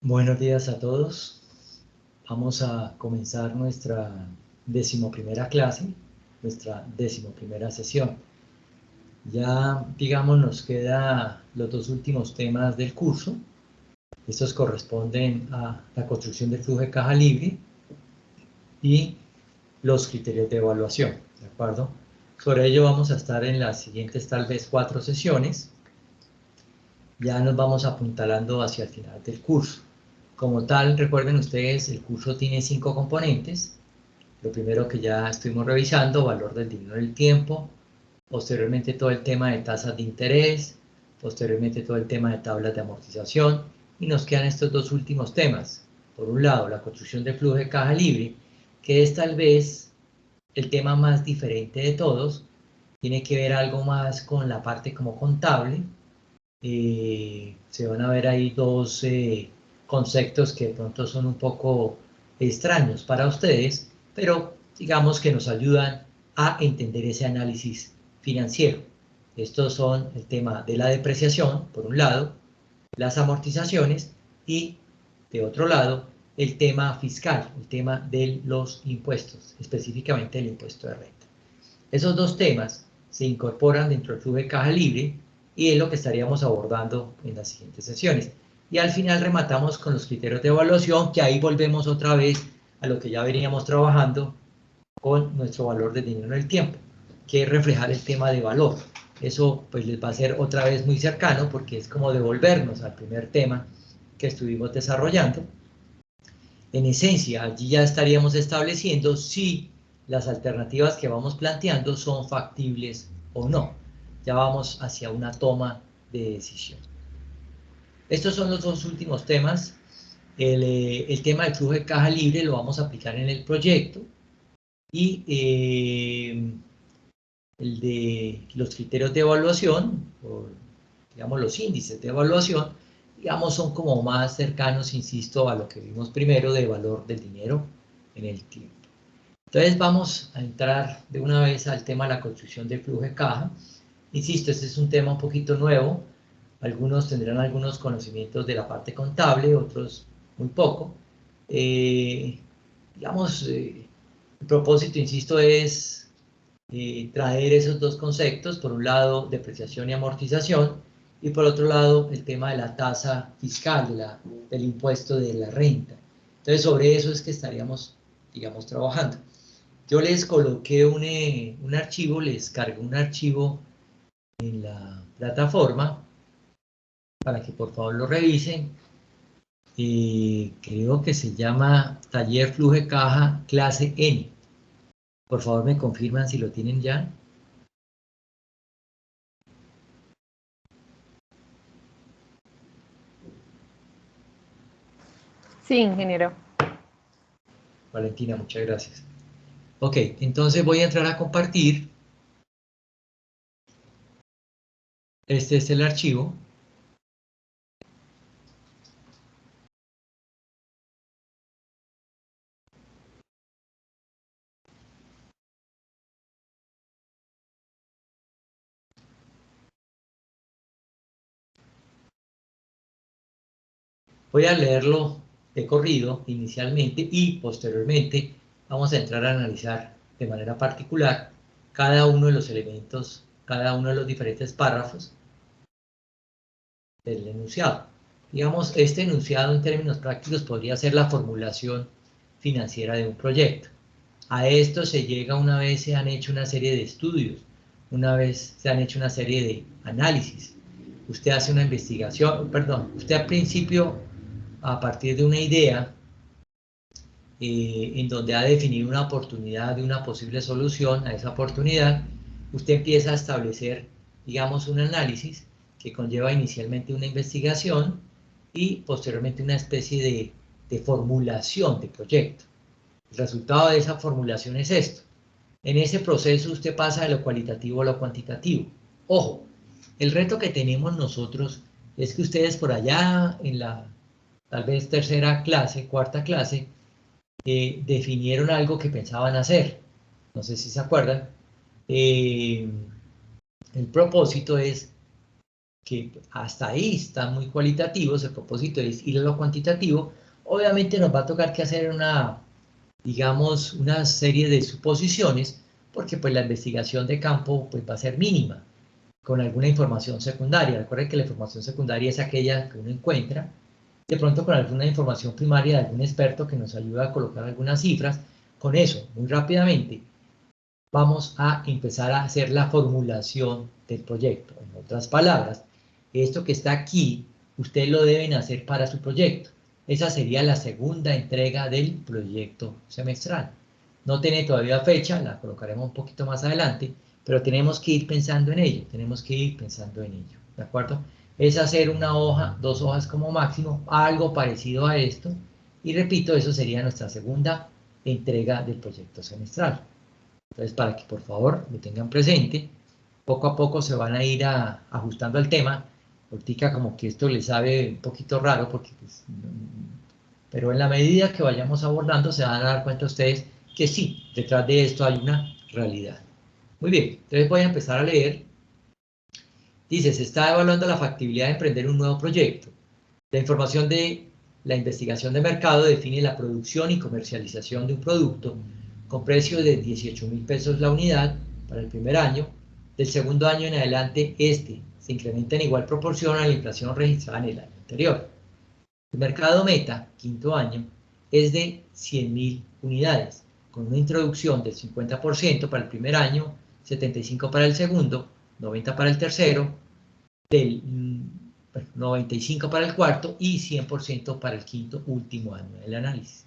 Buenos días a todos. Vamos a comenzar nuestra 11ª clase, nuestra 11ª sesión. Ya, digamos, nos queda los dos últimos temas del curso. Estos corresponden a la construcción del flujo de caja libre y los criterios de evaluación, ¿de acuerdo? Sobre ello vamos a estar en las siguientes, tal vez, 4 sesiones. Ya nos vamos apuntalando hacia el final del curso. Como tal, recuerden ustedes, el curso tiene 5 componentes. Lo primero que ya estuvimos revisando, valor del dinero en el tiempo. Posteriormente todo el tema de tasas de interés. Posteriormente todo el tema de tablas de amortización. Y nos quedan estos dos últimos temas. Por un lado, la construcción del flujo de caja libre, que es tal vez el tema más diferente de todos. Tiene que ver algo más con la parte como contable. Se van a ver ahí dos conceptos que de pronto son un poco extraños para ustedes, pero digamos que nos ayudan a entender ese análisis financiero. Estos son el tema de la depreciación, por un lado, las amortizaciones y, de otro lado, el tema fiscal, el tema de los impuestos, específicamente el impuesto de renta. Esos dos temas se incorporan dentro del flujo de caja libre y es lo que estaríamos abordando en las siguientes sesiones. Y al final rematamos con los criterios de evaluación, que ahí volvemos otra vez a lo que ya veníamos trabajando con nuestro valor de dinero en el tiempo, que es reflejar el tema de valor. Eso pues les va a ser otra vez muy cercano porque es como devolvernos al primer tema que estuvimos desarrollando. En esencia, allí ya estaríamos estableciendo si las alternativas que vamos planteando son factibles o no. Ya vamos hacia una toma de decisión. Estos son los dos últimos temas. El tema del flujo de caja libre lo vamos a aplicar en el proyecto y el de los criterios de evaluación, o digamos los índices de evaluación, digamos son como más cercanos, insisto, a lo que vimos primero de valor del dinero en el tiempo. Entonces vamos a entrar de una vez al tema de la construcción del flujo de caja. Insisto, este es un tema un poquito nuevo. Algunos tendrán algunos conocimientos de la parte contable, otros muy poco. Digamos, el propósito, insisto, es traer esos dos conceptos. Por un lado, depreciación y amortización, y por otro lado, el tema de la tasa fiscal, del impuesto de la renta. Entonces, sobre eso es que estaríamos, digamos, trabajando. Yo les coloqué un archivo, les cargué un archivo en la plataforma para que por favor lo revisen. Creo que se llama Taller Flujo de Caja Clase N. Por favor me confirman si lo tienen ya. Sí, ingeniero. Valentina, muchas gracias. Ok, entonces voy a entrar a compartir. Este es el archivo. Voy a leerlo de corrido inicialmente y posteriormente vamos a entrar a analizar de manera particular cada uno de los elementos, cada uno de los diferentes párrafos del enunciado. Digamos, este enunciado en términos prácticos podría ser la formulación financiera de un proyecto. A esto se llega una vez se han hecho una serie de estudios, una vez se han hecho una serie de análisis. Usted hace una investigación, perdón, usted al principio, a partir de una idea, en donde ha definido una oportunidad de una posible solución a esa oportunidad, usted empieza a establecer, digamos, un análisis que conlleva inicialmente una investigación y posteriormente una especie de formulación de proyecto. El resultado de esa formulación es esto. En ese proceso usted pasa de lo cualitativo a lo cuantitativo. Ojo, el reto que tenemos nosotros es que ustedes por allá en la tal vez tercera clase, cuarta clase, definieron algo que pensaban hacer. No sé si se acuerdan. El propósito es que hasta ahí están muy cualitativos, el propósito es ir a lo cuantitativo. Obviamente nos va a tocar que hacer digamos, una serie de suposiciones, porque pues la investigación de campo pues va a ser mínima, con alguna información secundaria. Recuerden que la información secundaria es aquella que uno encuentra, de pronto con alguna información primaria de algún experto que nos ayuda a colocar algunas cifras. Con eso, muy rápidamente, vamos a empezar a hacer la formulación del proyecto. En otras palabras, esto que está aquí, ustedes lo deben hacer para su proyecto. Esa sería la segunda entrega del proyecto semestral. No tiene todavía fecha, la colocaremos un poquito más adelante, pero tenemos que ir pensando en ello, tenemos que ir pensando en ello, ¿de acuerdo? Es hacer una hoja, 2 hojas como máximo, algo parecido a esto, y repito, eso sería nuestra segunda entrega del proyecto semestral. Entonces, para que por favor lo tengan presente, poco a poco se van a ir ajustando al tema. Ahorita como que esto les sabe un poquito raro, porque pues, pero en la medida que vayamos abordando se van a dar cuenta ustedes que sí, detrás de esto hay una realidad. Muy bien, entonces voy a empezar a leer. Dice, se está evaluando la factibilidad de emprender un nuevo proyecto. La información de la investigación de mercado define la producción y comercialización de un producto con precio de 18.000 pesos la unidad para el primer año. Del segundo año en adelante, este se incrementa en igual proporción a la inflación registrada en el año anterior. El mercado meta, quinto año, es de 100.000 unidades, con una introducción del 50% para el primer año, 75% para el segundo, 90% para el tercero, del 95% para el cuarto y 100% para el quinto último año del análisis.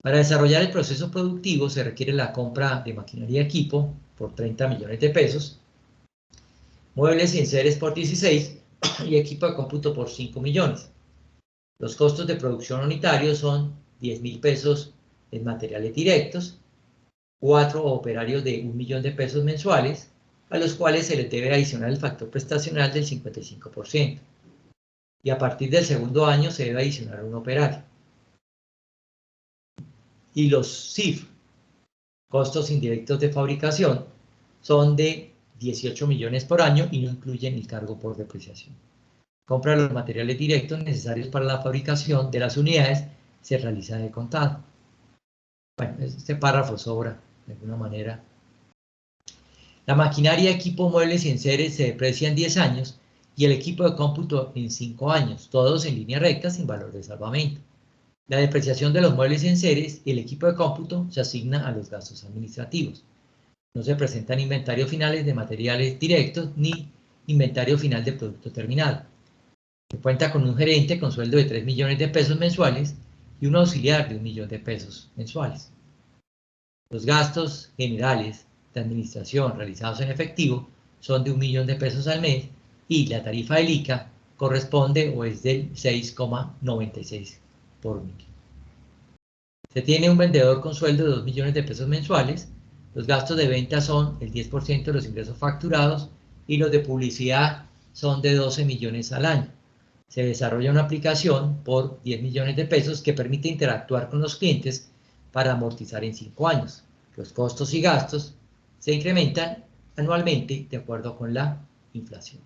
Para desarrollar el proceso productivo se requiere la compra de maquinaria y equipo por 30 millones de pesos, muebles y enseres por 16 y equipo de cómputo por 5 millones. Los costos de producción unitarios son 10.000 pesos en materiales directos, 4 operarios de 1 millón de pesos mensuales, a los cuales se les debe adicionar el factor prestacional del 55%. Y a partir del segundo año se debe adicionar un operario. Y los CIF, costos indirectos de fabricación, son de 18 millones por año y no incluyen el cargo por depreciación. Compra de los materiales directos necesarios para la fabricación de las unidades se realiza de contado. Bueno, este párrafo sobra de alguna manera. La maquinaria, equipo, muebles y enseres se deprecia en 10 años y el equipo de cómputo en 5 años, todos en línea recta sin valor de salvamento. La depreciación de los muebles y enseres y el equipo de cómputo se asigna a los gastos administrativos. No se presentan inventarios finales de materiales directos ni inventario final de producto terminado. Se cuenta con un gerente con sueldo de 3 millones de pesos mensuales y un auxiliar de 1 millón de pesos mensuales. Los gastos generales de administración realizados en efectivo son de 1 millón de pesos al mes y la tarifa del ICA corresponde o es del 6,96 por mil. Se tiene un vendedor con sueldo de 2 millones de pesos mensuales. Los gastos de venta son el 10% de los ingresos facturados y los de publicidad son de 12 millones al año. Se desarrolla una aplicación por 10 millones de pesos que permite interactuar con los clientes para amortizar en 5 años. Los costos y gastos se incrementan anualmente de acuerdo con la inflación.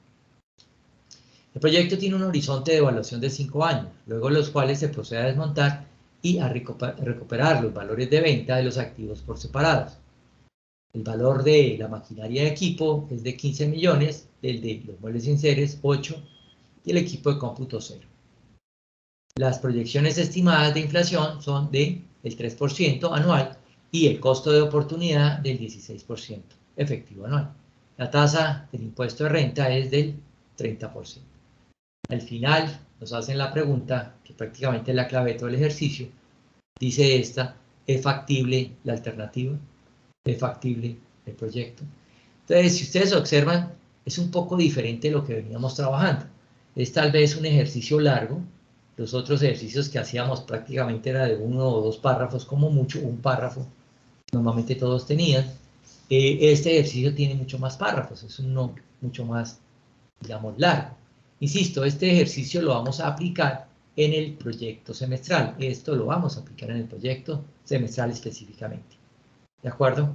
El proyecto tiene un horizonte de evaluación de 5 años, luego los cuales se procede a desmontar y a recuperar los valores de venta de los activos por separados. El valor de la maquinaria de equipo es de 15 millones, el de los muebles y enseres 8 y el equipo de cómputo 0. Las proyecciones estimadas de inflación son del 3% anual y el costo de oportunidad del 16% efectivo anual. La tasa del impuesto de renta es del 30%. Al final nos hacen la pregunta, que prácticamente es la clave de todo el ejercicio, dice esta, ¿es factible la alternativa? ¿Es factible el proyecto? Entonces, si ustedes observan, es un poco diferente de lo que veníamos trabajando. Es tal vez un ejercicio largo. Los otros ejercicios que hacíamos prácticamente era de 1 o 2 párrafos, como mucho, un párrafo. Normalmente todos tenían. Este ejercicio tiene mucho más párrafos, es uno mucho más, digamos, largo. Insisto, este ejercicio lo vamos a aplicar en el proyecto semestral. Esto lo vamos a aplicar en el proyecto semestral específicamente. ¿De acuerdo?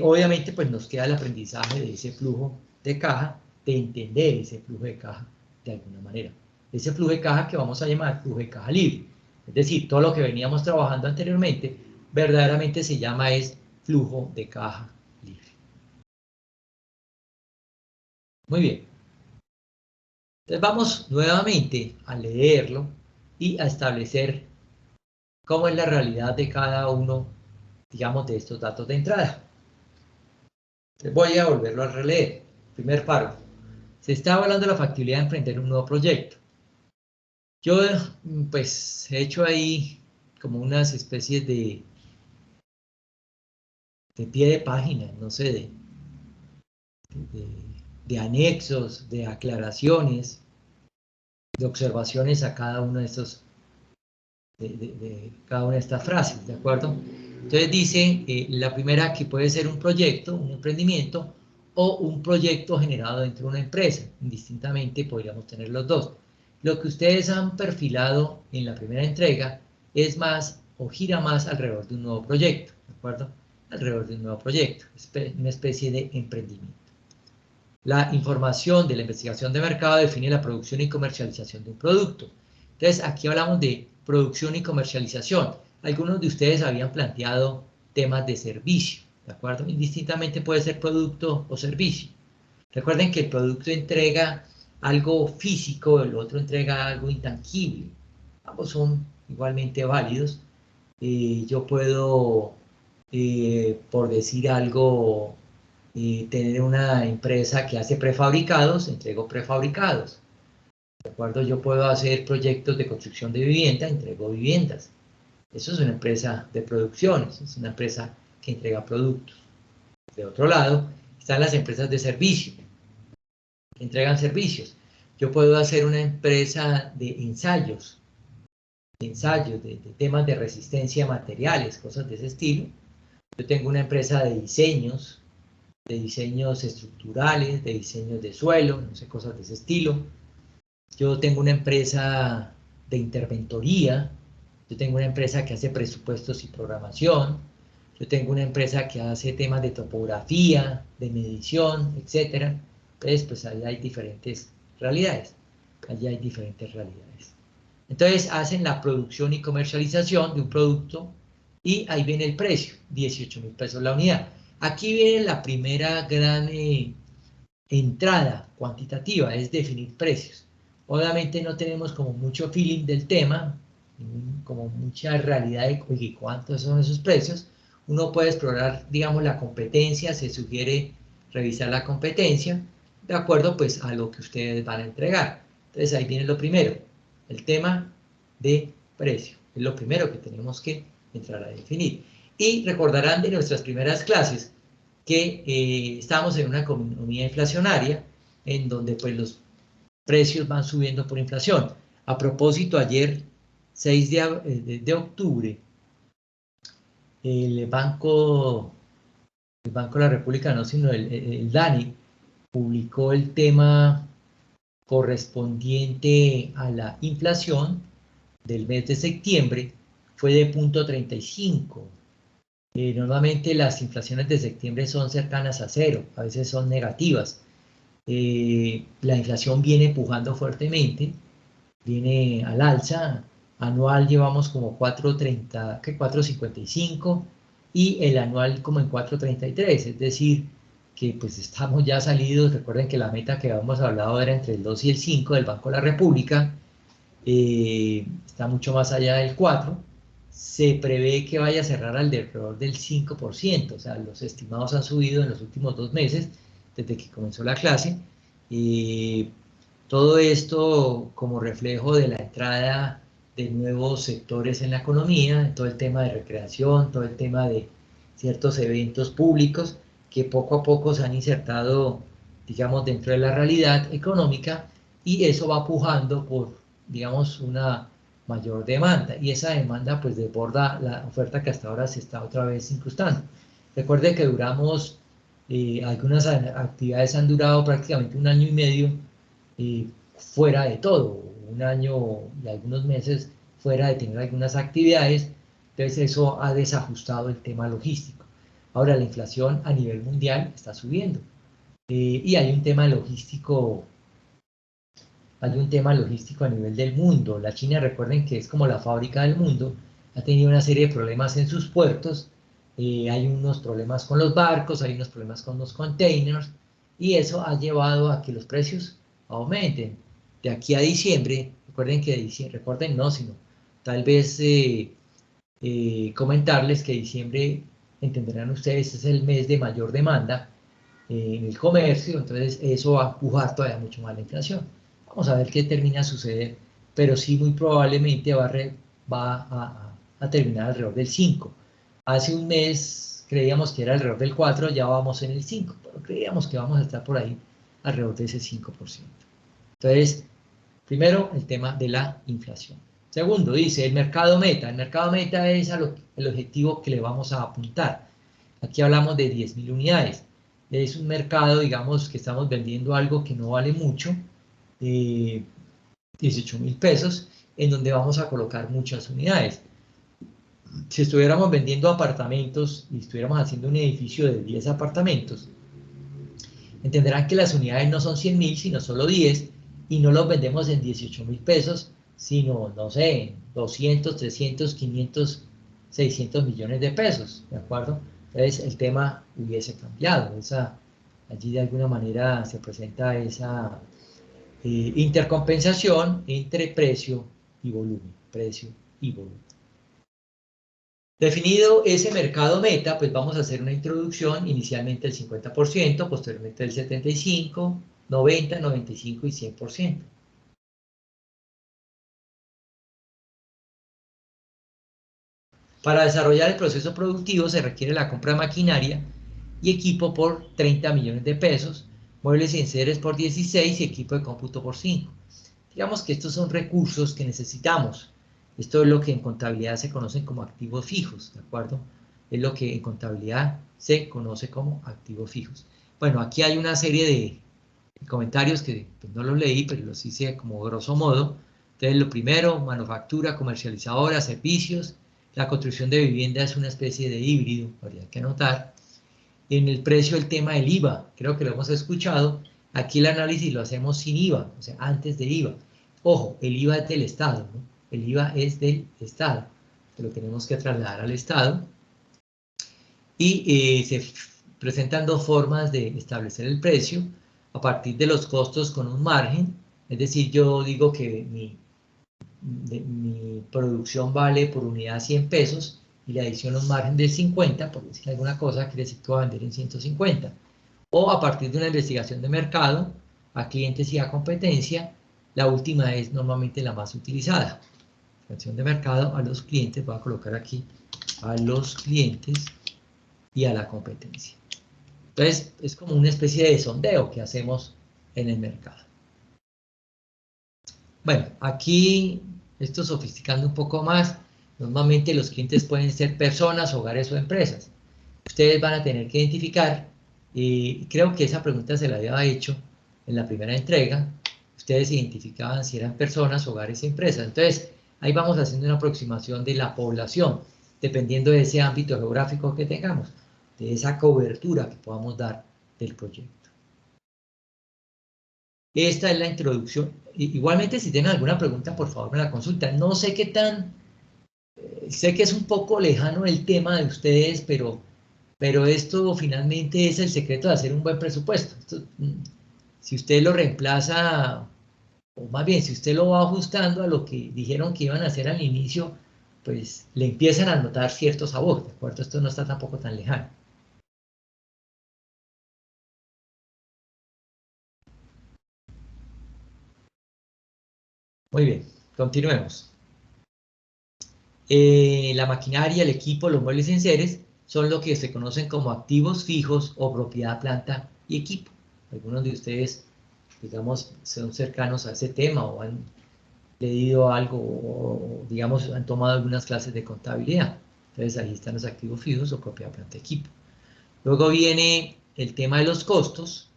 Obviamente, pues nos queda el aprendizaje de ese flujo de caja de entender ese flujo de caja de alguna manera. Ese flujo de caja que vamos a llamar flujo de caja libre. Es decir, todo lo que veníamos trabajando anteriormente, verdaderamente se llama es flujo de caja libre. Muy bien. Entonces vamos nuevamente a leerlo y a establecer cómo es la realidad de cada uno, digamos, de estos datos de entrada. Entonces voy a volverlo a releer. Primer párrafo. Se está hablando de la factibilidad de emprender un nuevo proyecto. Yo, pues, he hecho ahí como unas especies de pie de página, no sé, de, de anexos, de aclaraciones, de observaciones a cada uno de estos, de cada una de estas frases, ¿de acuerdo? Entonces dice, la primera que puede ser un proyecto, un emprendimiento, o un proyecto generado dentro de una empresa. Indistintamente podríamos tener los dos. Lo que ustedes han perfilado en la primera entrega es más o gira más alrededor de un nuevo proyecto, ¿de acuerdo? Alrededor de un nuevo proyecto, una especie de emprendimiento. La información de la investigación de mercado define la producción y comercialización de un producto. Entonces, aquí hablamos de producción y comercialización. Algunos de ustedes habían planteado temas de servicio, ¿de acuerdo? Indistintamente puede ser producto o servicio. Recuerden que el producto entrega algo físico, el otro entrega algo intangible. Ambos son igualmente válidos. Yo puedo, por decir algo, tener una empresa que hace prefabricados, entrego prefabricados. ¿De acuerdo? Yo puedo hacer proyectos de construcción de vivienda, entrego viviendas. Eso es una empresa de producción, es una empresa que entrega productos. De otro lado, están las empresas de servicio, que entregan servicios. Yo puedo hacer una empresa de ensayos, de temas de resistencia a materiales, cosas de ese estilo. Yo tengo una empresa de diseños estructurales, de diseños de suelo, no sé, cosas de ese estilo. Yo tengo una empresa de interventoría, yo tengo una empresa que hace presupuestos y programación, yo tengo una empresa que hace temas de topografía, de medición, etc. Entonces, pues ahí hay diferentes realidades. Allí hay diferentes realidades. Entonces, hacen la producción y comercialización de un producto y ahí viene el precio, 18.000 pesos la unidad. Aquí viene la primera gran entrada cuantitativa, es definir precios. Obviamente no tenemos como mucho feeling del tema, como mucha realidad de oye, cuántos son esos precios. Uno puede explorar, digamos, la competencia, se sugiere revisar la competencia, de acuerdo pues a lo que ustedes van a entregar. Entonces ahí viene lo primero, el tema de precio, es lo primero que tenemos que entrar a definir. Y recordarán de nuestras primeras clases que estamos en una economía inflacionaria en donde pues los precios van subiendo por inflación. A propósito, ayer 6 de octubre, el Banco de la República, no, sino el DANE, publicó el tema correspondiente a la inflación del mes de septiembre, fue de 0,35. Normalmente las inflaciones de septiembre son cercanas a cero, a veces son negativas. La inflación viene empujando fuertemente, viene al alza. Anual llevamos como 4,30, ¿qué? 4,55 y el anual como en 4,33, es decir, que pues estamos ya salidos. Recuerden que la meta que habíamos hablado era entre el 2 y el 5 del Banco de la República, está mucho más allá del 4. Se prevé que vaya a cerrar alrededor del 5%, o sea, los estimados han subido en los últimos 2 meses, desde que comenzó la clase. Todo esto como reflejo de la entrada de nuevos sectores en la economía, todo el tema de recreación, todo el tema de ciertos eventos públicos que poco a poco se han insertado, digamos, dentro de la realidad económica, y eso va pujando por, digamos, una mayor demanda, y esa demanda pues desborda la oferta que hasta ahora se está otra vez incrustando. Recuerde que duramos, algunas actividades han durado prácticamente 1 año y medio fuera de todo, 1 año y algunos meses fuera de tener algunas actividades. Entonces eso ha desajustado el tema logístico. Ahora la inflación a nivel mundial está subiendo. Y hay un tema logístico a nivel del mundo. La China, recuerden que es como la fábrica del mundo, ha tenido una serie de problemas en sus puertos, hay unos problemas con los barcos, hay unos problemas con los containers, y eso ha llevado a que los precios aumenten. De aquí a diciembre, recuerden que diciembre, recuerden no, sino tal vez comentarles que diciembre, entenderán ustedes, es el mes de mayor demanda en el comercio, entonces eso va a empujar todavía mucho más la inflación. Vamos a ver qué termina a suceder, pero sí muy probablemente va a terminar alrededor del 5. Hace un mes creíamos que era alrededor del 4, ya vamos en el 5, pero creíamos que vamos a estar por ahí alrededor de ese 5%. Entonces, primero, el tema de la inflación. Segundo, dice el mercado meta. El mercado meta es el objetivo que le vamos a apuntar. Aquí hablamos de 10.000 unidades. Es un mercado, digamos, que estamos vendiendo algo que no vale mucho, 18.000 pesos, en donde vamos a colocar muchas unidades. Si estuviéramos vendiendo apartamentos y estuviéramos haciendo un edificio de 10 apartamentos, entenderán que las unidades no son 100.000, sino solo 10, y no los vendemos en 18.000 pesos, sino, no sé, 200, 300, 500, 600 millones de pesos, ¿de acuerdo? Entonces el tema hubiese cambiado, allí de alguna manera se presenta esa intercompensación entre precio y volumen. Definido ese mercado meta, pues vamos a hacer una introducción, inicialmente el 50%, posteriormente el 75%, 90%, 95% y 100%. Para desarrollar el proceso productivo se requiere la compra de maquinaria y equipo por 30 millones de pesos, muebles y enseres por 16 y equipo de cómputo por 5. Digamos que estos son recursos que necesitamos. Esto es lo que en contabilidad se conocen como activos fijos, ¿de acuerdo? Es lo que en contabilidad se conoce como activos fijos. Bueno, aquí hay una serie de comentarios que pues, no los leí, pero los hice como grosso modo. Entonces, lo primero, manufactura, comercializadora, servicios. La construcción de vivienda es una especie de híbrido, habría que anotar. En el precio, el tema del IVA, creo que lo hemos escuchado. Aquí el análisis lo hacemos sin IVA, o sea, antes de IVA. Ojo, el IVA es del Estado, ¿no? El IVA es del Estado, que lo tenemos que trasladar al Estado. Y se presentan dos formas de establecer el precio, a partir de los costos con un margen, es decir, yo digo que mi producción vale por unidad 100 pesos y le adiciono un margen de 50, por decir alguna cosa, quiere decir que voy a vender en 150. O a partir de una investigación de mercado, a clientes y a competencia, la última es normalmente la más utilizada. Investigación de mercado a los clientes, voy a colocar aquí a los clientes y a la competencia. Entonces, es como una especie de sondeo que hacemos en el mercado. Bueno, aquí, esto sofisticando un poco más, normalmente los clientes pueden ser personas, hogares o empresas. Ustedes van a tener que identificar, y creo que esa pregunta se la había hecho en la primera entrega, ustedes identificaban si eran personas, hogares y empresas. Entonces, ahí vamos haciendo una aproximación de la población, dependiendo de ese ámbito geográfico que tengamos, de esa cobertura que podamos dar del proyecto. Esta es la introducción. Igualmente, si tienen alguna pregunta, por favor me la consultan. No sé qué tan, sé que es un poco lejano el tema de ustedes, pero esto finalmente es el secreto de hacer un buen presupuesto. Si usted lo reemplaza, o más bien, si usted lo va ajustando a lo que dijeron que iban a hacer al inicio, pues le empiezan a notar cierto sabor, ¿de acuerdo? Esto no está tampoco tan lejano. Muy bien, continuemos. La maquinaria, el equipo, los muebles y enseres son lo que se conocen como activos fijos o propiedad, planta y equipo. Algunos de ustedes, digamos, son cercanos a ese tema o han leído algo o, digamos, han tomado algunas clases de contabilidad. Entonces ahí están los activos fijos o propiedad, planta y equipo. Luego viene el tema de los costos.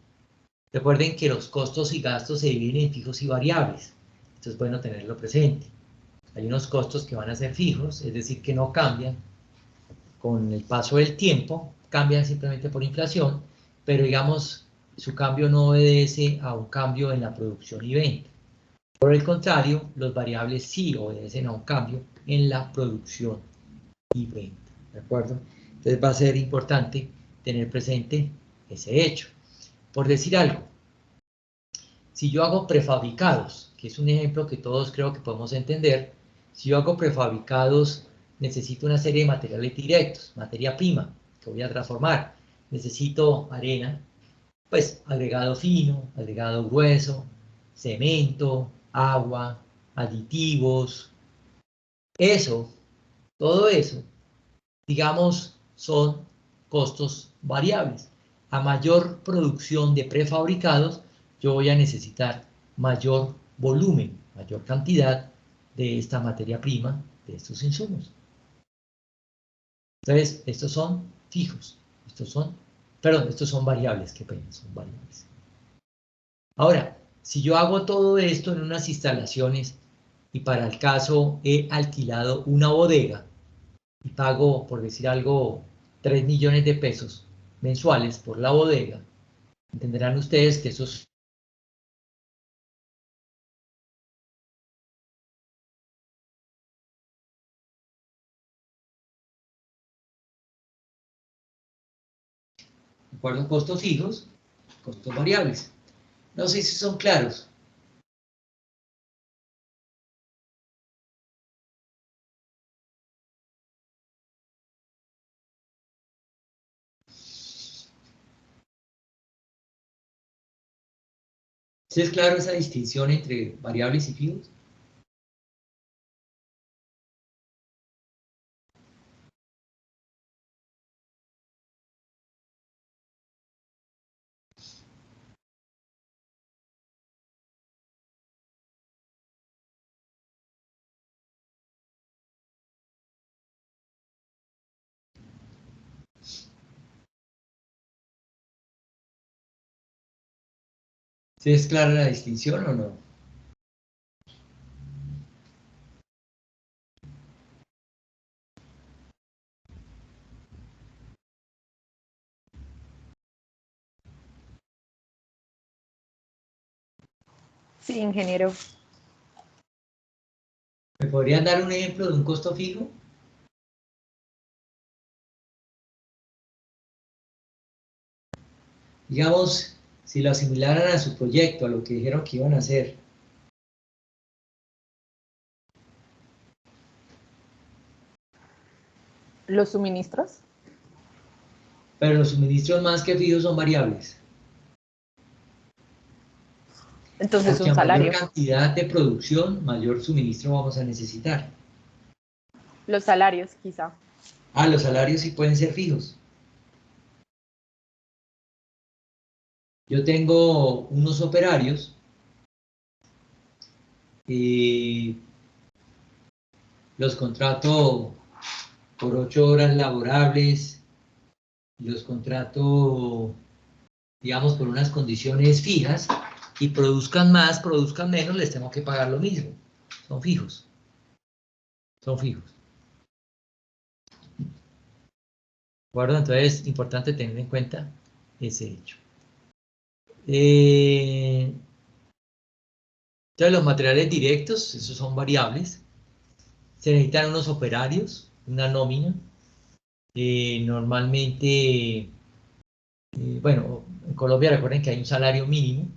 Recuerden que los costos y gastos se dividen en fijos y variables. Esto es bueno tenerlo presente. Hay unos costos que van a ser fijos, es decir, que no cambian con el paso del tiempo, cambian simplemente por inflación, pero digamos, su cambio no obedece a un cambio en la producción y venta. Por el contrario, los variables sí obedecen a un cambio en la producción y venta, ¿de acuerdo? Entonces va a ser importante tener presente ese hecho. Por decir algo, si yo hago prefabricados, que es un ejemplo que todos creo que podemos entender, si yo hago prefabricados, necesito una serie de materiales directos, materia prima, que voy a transformar. Necesito arena, pues agregado fino, agregado grueso, cemento, agua, aditivos. Eso, todo eso, digamos, son costos variables. A mayor producción de prefabricados, yo voy a necesitar mayor volumen, mayor cantidad de esta materia prima, de estos insumos. Entonces, estos son fijos, estos son variables, qué pena, son variables. Ahora, si yo hago todo esto en unas instalaciones y para el caso he alquilado una bodega y pago, por decir algo, 3 millones de pesos mensuales por la bodega, entenderán ustedes que esos de acuerdo a costos fijos, costos variables. No sé si son claros. ¿Sí es claro esa distinción entre variables y fijos? ¿Sí es clara la distinción o no? Sí, ingeniero. ¿Me podrían dar un ejemplo de un costo fijo? Digamos, si lo asimilaran a su proyecto, a lo que dijeron que iban a hacer. ¿Los suministros? Pero los suministros más que fijos son variables. Entonces, Porque un a mayor salario. cantidad de producción, mayor suministro vamos a necesitar. Los salarios, quizá. Ah, los salarios sí pueden ser fijos. Yo tengo unos operarios y los contrato por 8 horas laborables, los contrato, digamos, por unas condiciones fijas, y produzcan más, produzcan menos, les tengo que pagar lo mismo. Son fijos. Son fijos. ¿De acuerdo? Entonces, es importante tener en cuenta ese hecho. Entonces, los materiales directos, esos son variables. Se necesitan unos operarios, una nómina. Normalmente, bueno, en Colombia recuerden que hay un salario mínimo.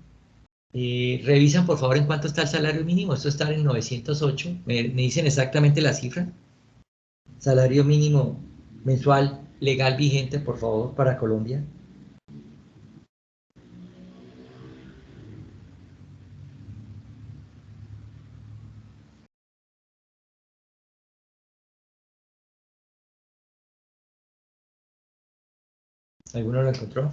Revisan por favor en cuánto está el salario mínimo. Esto está en 908. Me dicen exactamente la cifra. Salario mínimo mensual legal vigente, por favor, para Colombia. ¿Alguno lo encontró?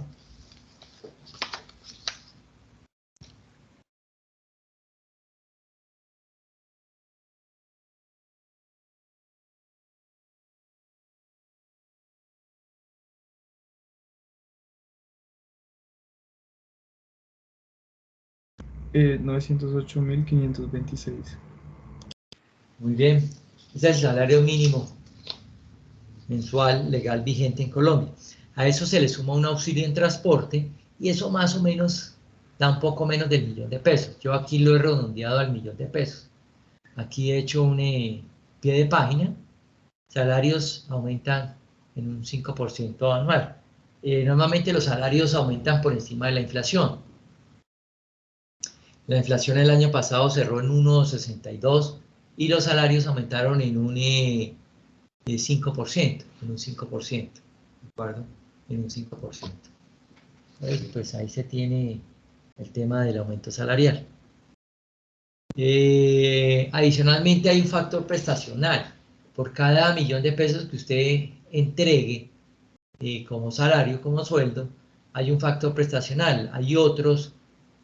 Eh, 908.526. Muy bien. Ese es el salario mínimo mensual legal vigente en Colombia. A eso se le suma un auxilio en transporte y eso más o menos da un poco menos del millón de pesos. Yo aquí lo he redondeado al millón de pesos. Aquí he hecho un pie de página. Salarios aumentan en un 5% anual. Normalmente los salarios aumentan por encima de la inflación. La inflación el año pasado cerró en 1,62 y los salarios aumentaron en un 5%, en un 5%, ¿de acuerdo? En un 5%. Pues ahí se tiene el tema del aumento salarial. Adicionalmente hay un factor prestacional. Por cada millón de pesos que usted entregue como salario, como sueldo, hay un factor prestacional. Hay otros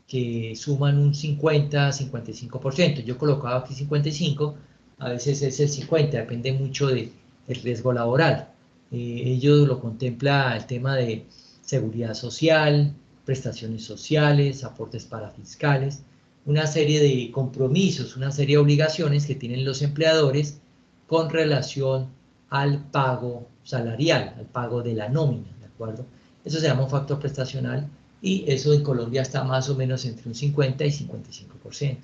que suman un 50-55%. Yo colocaba aquí 55, a veces es el 50, depende mucho del riesgo laboral. Ellos lo contempla el tema de seguridad social, prestaciones sociales, aportes parafiscales, una serie de compromisos, una serie de obligaciones que tienen los empleadores con relación al pago salarial, al pago de la nómina, ¿de acuerdo? Eso se llama un factor prestacional y eso en Colombia está más o menos entre un 50 y 55%.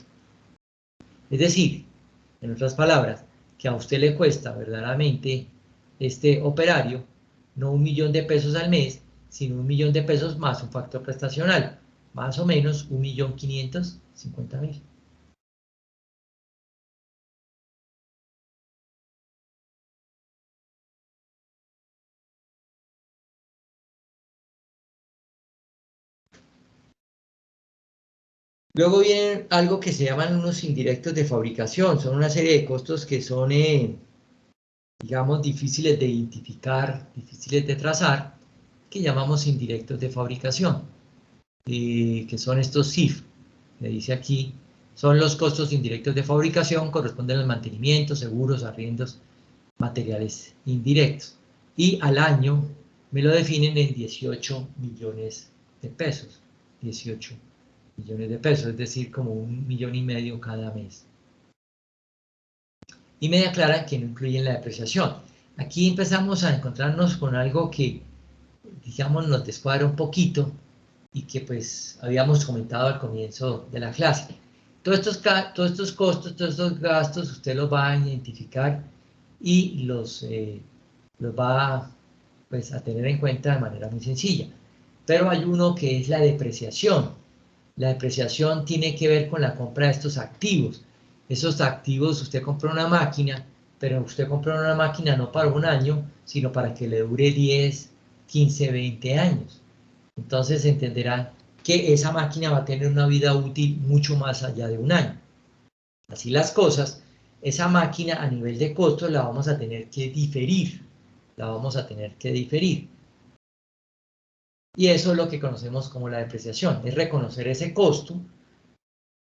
Es decir, en otras palabras, que a usted le cuesta verdaderamente este operario no 1.000.000 de pesos al mes, sino 1.000.000 de pesos más un factor prestacional, más o menos 1.550.000. Luego viene algo que se llaman unos indirectos de fabricación, son una serie de costos que son, digamos, difíciles de identificar, difíciles de trazar, que llamamos indirectos de fabricación, que son estos CIF, que dice aquí, son los costos indirectos de fabricación, corresponden al mantenimiento, seguros, arriendos, materiales indirectos. Y al año me lo definen en 18 millones de pesos, 18 millones de pesos, es decir, como 1,5 millones cada mes. Y me declaran que no incluyen la depreciación. Aquí empezamos a encontrarnos con algo que, digamos, nos descuadra un poquito y que pues habíamos comentado al comienzo de la clase. Todos estos costos, todos estos gastos, usted los va a identificar y los va pues, a tener en cuenta de manera muy sencilla. Pero hay uno que es la depreciación. La depreciación tiene que ver con la compra de estos activos. Esos activos, usted compra una máquina, pero usted compra una máquina no para un año, sino para que le dure 10, 15, 20 años. Entonces entenderán que esa máquina va a tener una vida útil mucho más allá de un año. Así las cosas, esa máquina a nivel de costos la vamos a tener que diferir. La vamos a tener que diferir. Y eso es lo que conocemos como la depreciación, es reconocer ese costo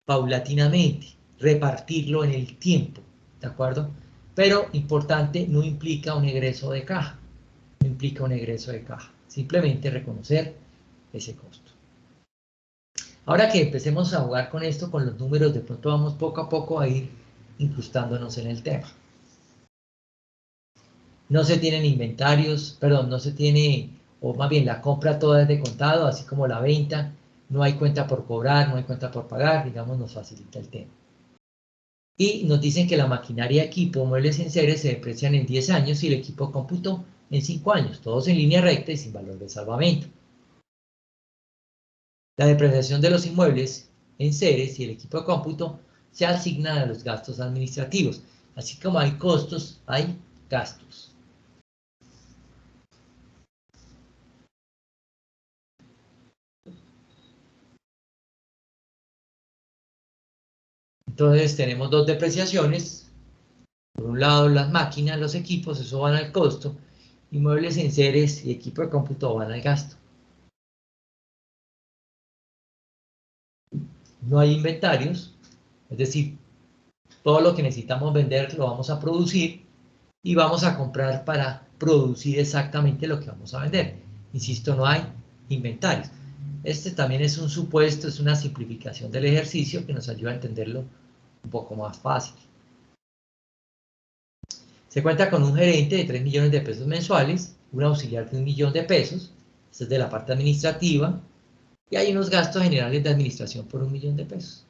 paulatinamente, repartirlo en el tiempo, ¿de acuerdo? Pero importante, no implica un egreso de caja, no implica un egreso de caja, simplemente reconocer ese costo. Ahora que empecemos a jugar con esto, con los números, de pronto vamos poco a poco a ir incrustándonos en el tema. No se tienen inventarios, perdón, no se tiene, o más bien la compra toda es de contado, así como la venta, no hay cuenta por cobrar, no hay cuenta por pagar, digamos, nos facilita el tema. Y nos dicen que la maquinaria, equipo, muebles en serie se deprecian en 10 años y el equipo cómputo en 5 años, todos en línea recta y sin valor de salvamento. La depreciación de los inmuebles en series y el equipo de cómputo se asignan a los gastos administrativos. Así como hay costos, hay gastos. Entonces tenemos dos depreciaciones. Por un lado las máquinas, los equipos, eso van al costo. Inmuebles en series y equipo de cómputo van al gasto. No hay inventarios, es decir, todo lo que necesitamos vender lo vamos a producir y vamos a comprar para producir exactamente lo que vamos a vender. Insisto, no hay inventarios. Este también es un supuesto, es una simplificación del ejercicio que nos ayuda a entenderlo un poco más fácil. Se cuenta con un gerente de 3 millones de pesos mensuales, un auxiliar de 1 millón de pesos, esto es de la parte administrativa, Y hay unos gastos generales de administración por 1 millón de pesos.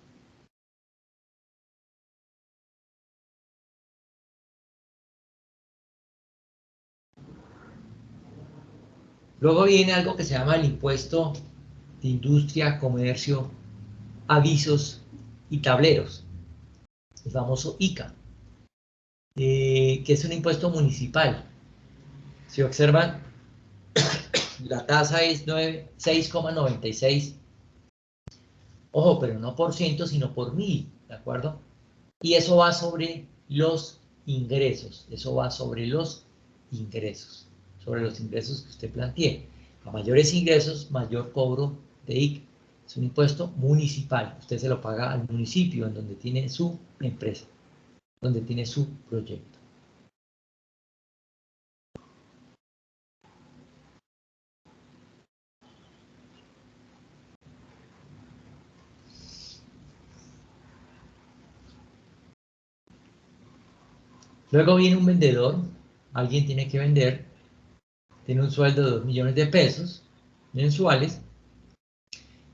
Luego viene algo que se llama el impuesto de industria, comercio, avisos y tableros, el famoso ICA, que es un impuesto municipal. Si observan, la tasa es 6,96, ojo, pero no por ciento, sino por 1000, ¿de acuerdo? Y eso va sobre los ingresos, eso va sobre los ingresos que usted plantee. A mayores ingresos, mayor cobro de ICA. Es un impuesto municipal, usted se lo paga al municipio en donde tiene su empresa, donde tiene su proyecto. Luego viene un vendedor, alguien tiene que vender, tiene un sueldo de 2 millones de pesos mensuales,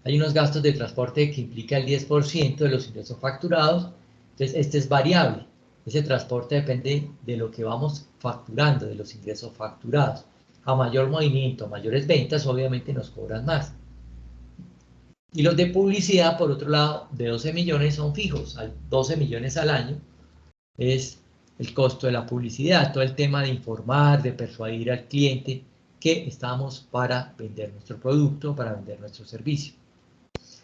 hay unos gastos de transporte que implica el 10% de los ingresos facturados, entonces este es variable, ese transporte depende de lo que vamos facturando, de los ingresos facturados. A mayor movimiento, a mayores ventas, obviamente nos cobran más. Y los de publicidad, por otro lado, de 12 millones son fijos, 12 millones al año es el costo de la publicidad, todo el tema de informar, de persuadir al cliente que estamos para vender nuestro producto, para vender nuestro servicio.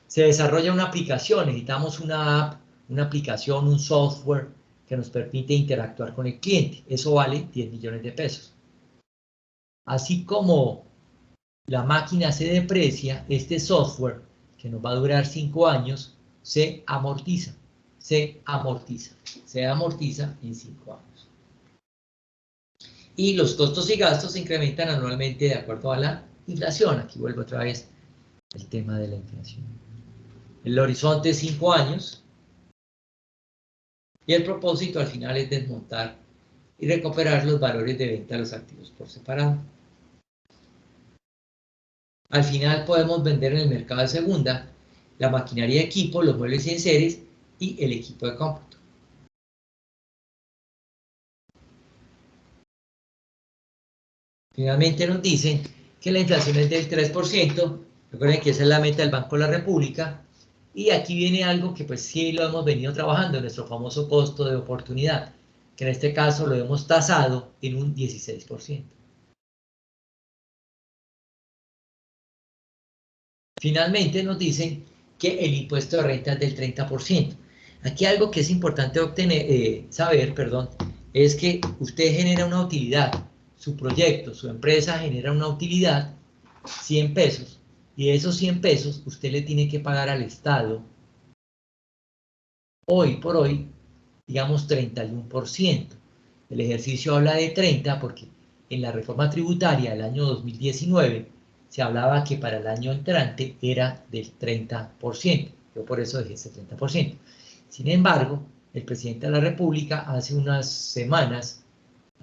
Se desarrolla una aplicación, necesitamos una app, una aplicación, un software que nos permite interactuar con el cliente. Eso vale 10 millones de pesos. Así como la máquina se deprecia, este software, que nos va a durar 5 años, se amortiza en 5 años. Y los costos y gastos se incrementan anualmente de acuerdo a la inflación. Aquí vuelvo otra vez el tema de la inflación. El horizonte es 5 años. Y el propósito al final es desmontar y recuperar los valores de venta de los activos por separado. Al final podemos vender en el mercado de segunda la maquinaria de equipo, los muebles y enseres y el equipo de cómputo. Finalmente nos dicen que la inflación es del 3%, recuerden que esa es la meta del Banco de la República, y aquí viene algo que pues sí lo hemos venido trabajando, nuestro famoso costo de oportunidad, que en este caso lo hemos tasado en un 16%. Finalmente nos dicen que el impuesto de renta es del 30%. Aquí algo que es importante saber, es que usted genera una utilidad, su proyecto, su empresa genera una utilidad, 100 pesos, y de esos 100 pesos usted le tiene que pagar al Estado, hoy por hoy, digamos 31%. El ejercicio habla de 30 porque en la reforma tributaria del año 2019 se hablaba que para el año entrante era del 30%. Yo por eso dejé ese 30%. Sin embargo, el presidente de la República hace unas semanas,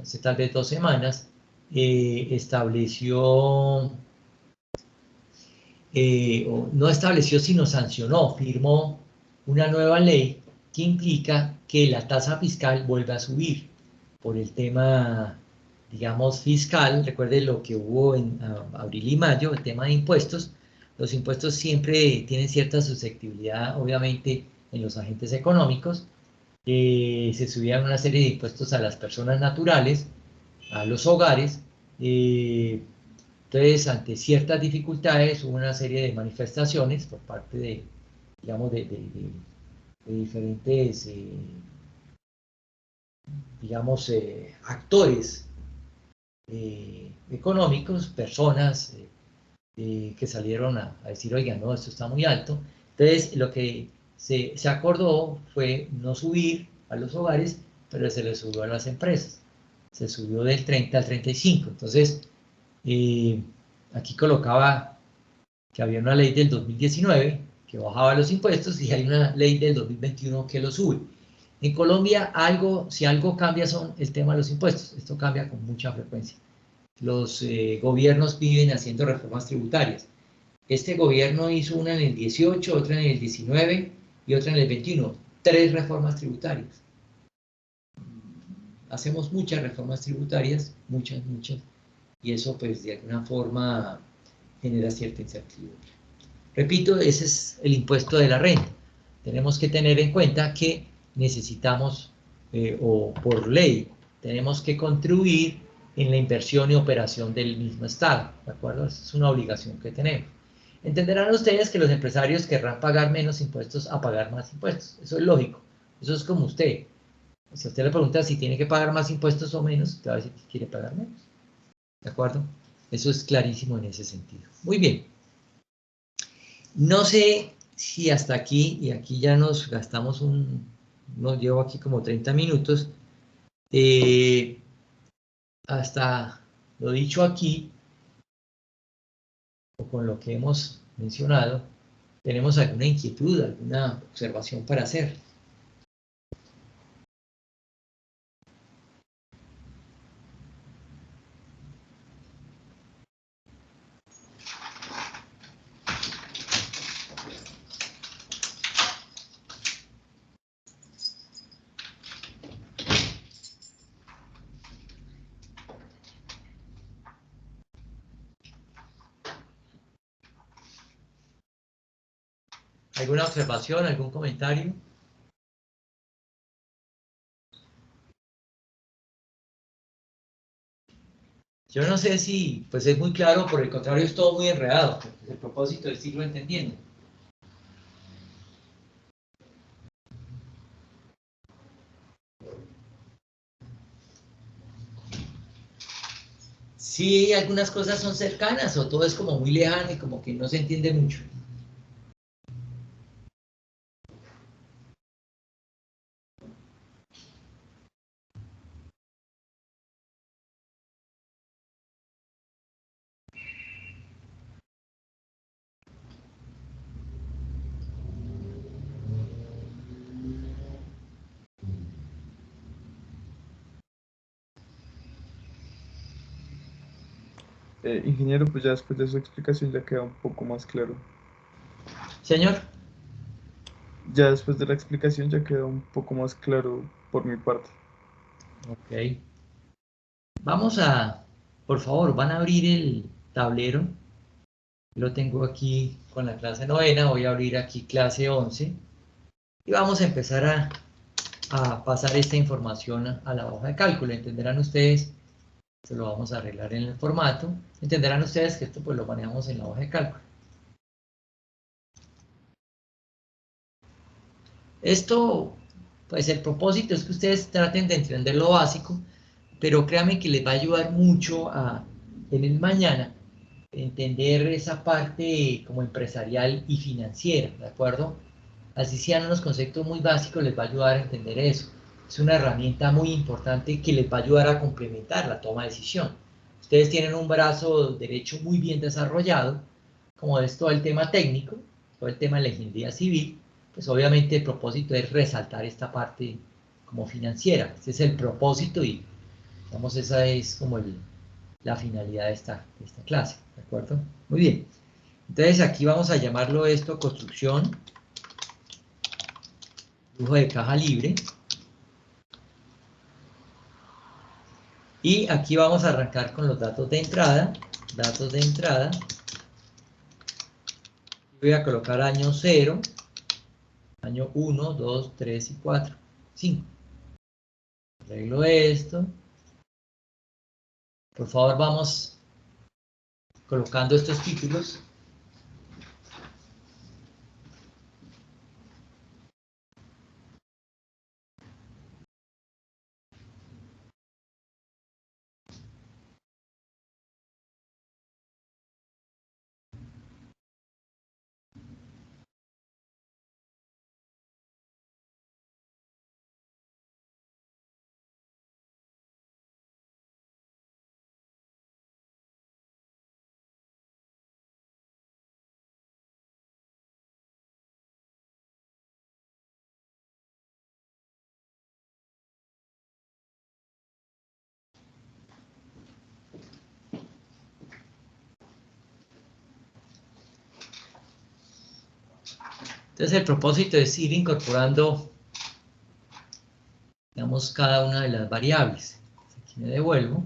hace tal vez 2 semanas, no estableció, sino sancionó, firmó una nueva ley que implica que la tasa fiscal vuelve a subir por el tema, digamos, fiscal. Recuerden lo que hubo en abril y mayo, el tema de impuestos. Los impuestos siempre tienen cierta susceptibilidad, obviamente, en los agentes económicos. Se subían una serie de impuestos a las personas naturales, a los hogares. Entonces, ante ciertas dificultades, hubo una serie de manifestaciones por parte de, digamos, de diferentes, digamos, actores económicos, personas que salieron a decir, oigan, no, esto está muy alto. Entonces, lo que se acordó fue no subir a los hogares, pero se le subió a las empresas. Se subió del 30 al 35. Entonces, aquí colocaba que había una ley del 2019 que bajaba los impuestos y hay una ley del 2021 que lo sube. En Colombia, si algo cambia son el tema de los impuestos. Esto cambia con mucha frecuencia. Los gobiernos viven haciendo reformas tributarias. Este gobierno hizo una en el 18, otra en el 19 y otra en el 21. 3 reformas tributarias. Hacemos muchas reformas tributarias, muchas, y eso pues de alguna forma genera cierta incertidumbre. Repito, ese es el impuesto de la renta. Tenemos que tener en cuenta que necesitamos, o por ley, tenemos que contribuir en la inversión y operación del mismo Estado, ¿de acuerdo? Esa es una obligación que tenemos. Entenderán ustedes que los empresarios querrán pagar menos impuestos a pagar más impuestos. Eso es lógico. Eso es como usted. Si a usted le pregunta si tiene que pagar más impuestos o menos, te va a decir que quiere pagar menos. ¿De acuerdo? Eso es clarísimo en ese sentido. Muy bien. No sé si hasta aquí, y aquí ya nos gastamos nos llevo aquí como 30 minutos, hasta lo dicho aquí, o con lo que hemos mencionado, tenemos alguna inquietud, alguna observación para hacer. ¿Alguna observación, algún comentario? Yo no sé si, pues es muy claro, por el contrario es todo muy enredado. El propósito es irlo entendiendo. Sí, algunas cosas son cercanas o todo es como muy lejano y como que no se entiende mucho. Ingeniero, pues ya después de su explicación ya queda un poco más claro. Señor. Ya después de la explicación ya queda un poco más claro por mi parte. Ok. Vamos a, por favor, van a abrir el tablero. Lo tengo aquí con la clase novena, voy a abrir aquí clase 11 y vamos a empezar a pasar esta información a la hoja de cálculo. Entenderán ustedes, esto lo vamos a arreglar en el formato, entenderán ustedes que esto pues lo manejamos en la hoja de cálculo. Esto, pues el propósito es que ustedes traten de entender lo básico, pero créanme que les va a ayudar mucho en el mañana entender esa parte como empresarial y financiera, ¿de acuerdo? Así sean unos conceptos muy básicos, les va a ayudar a entender eso. Es una herramienta muy importante que les va a ayudar a complementar la toma de decisión. Ustedes tienen un brazo derecho muy bien desarrollado, como es todo el tema técnico, todo el tema de la ingeniería civil, pues obviamente el propósito es resaltar esta parte como financiera. Ese es el propósito y, digamos, esa es como la finalidad de esta clase, ¿de acuerdo? Muy bien. Entonces aquí vamos a llamarlo esto construcción, flujo de caja libre. Y aquí vamos a arrancar con los datos de entrada. Datos de entrada. Voy a colocar año 0, año 1, 2, 3 y 4, 5. Arreglo esto. Por favor, vamos colocando estos títulos. Entonces el propósito es ir incorporando, digamos, cada una de las variables. Aquí me devuelvo,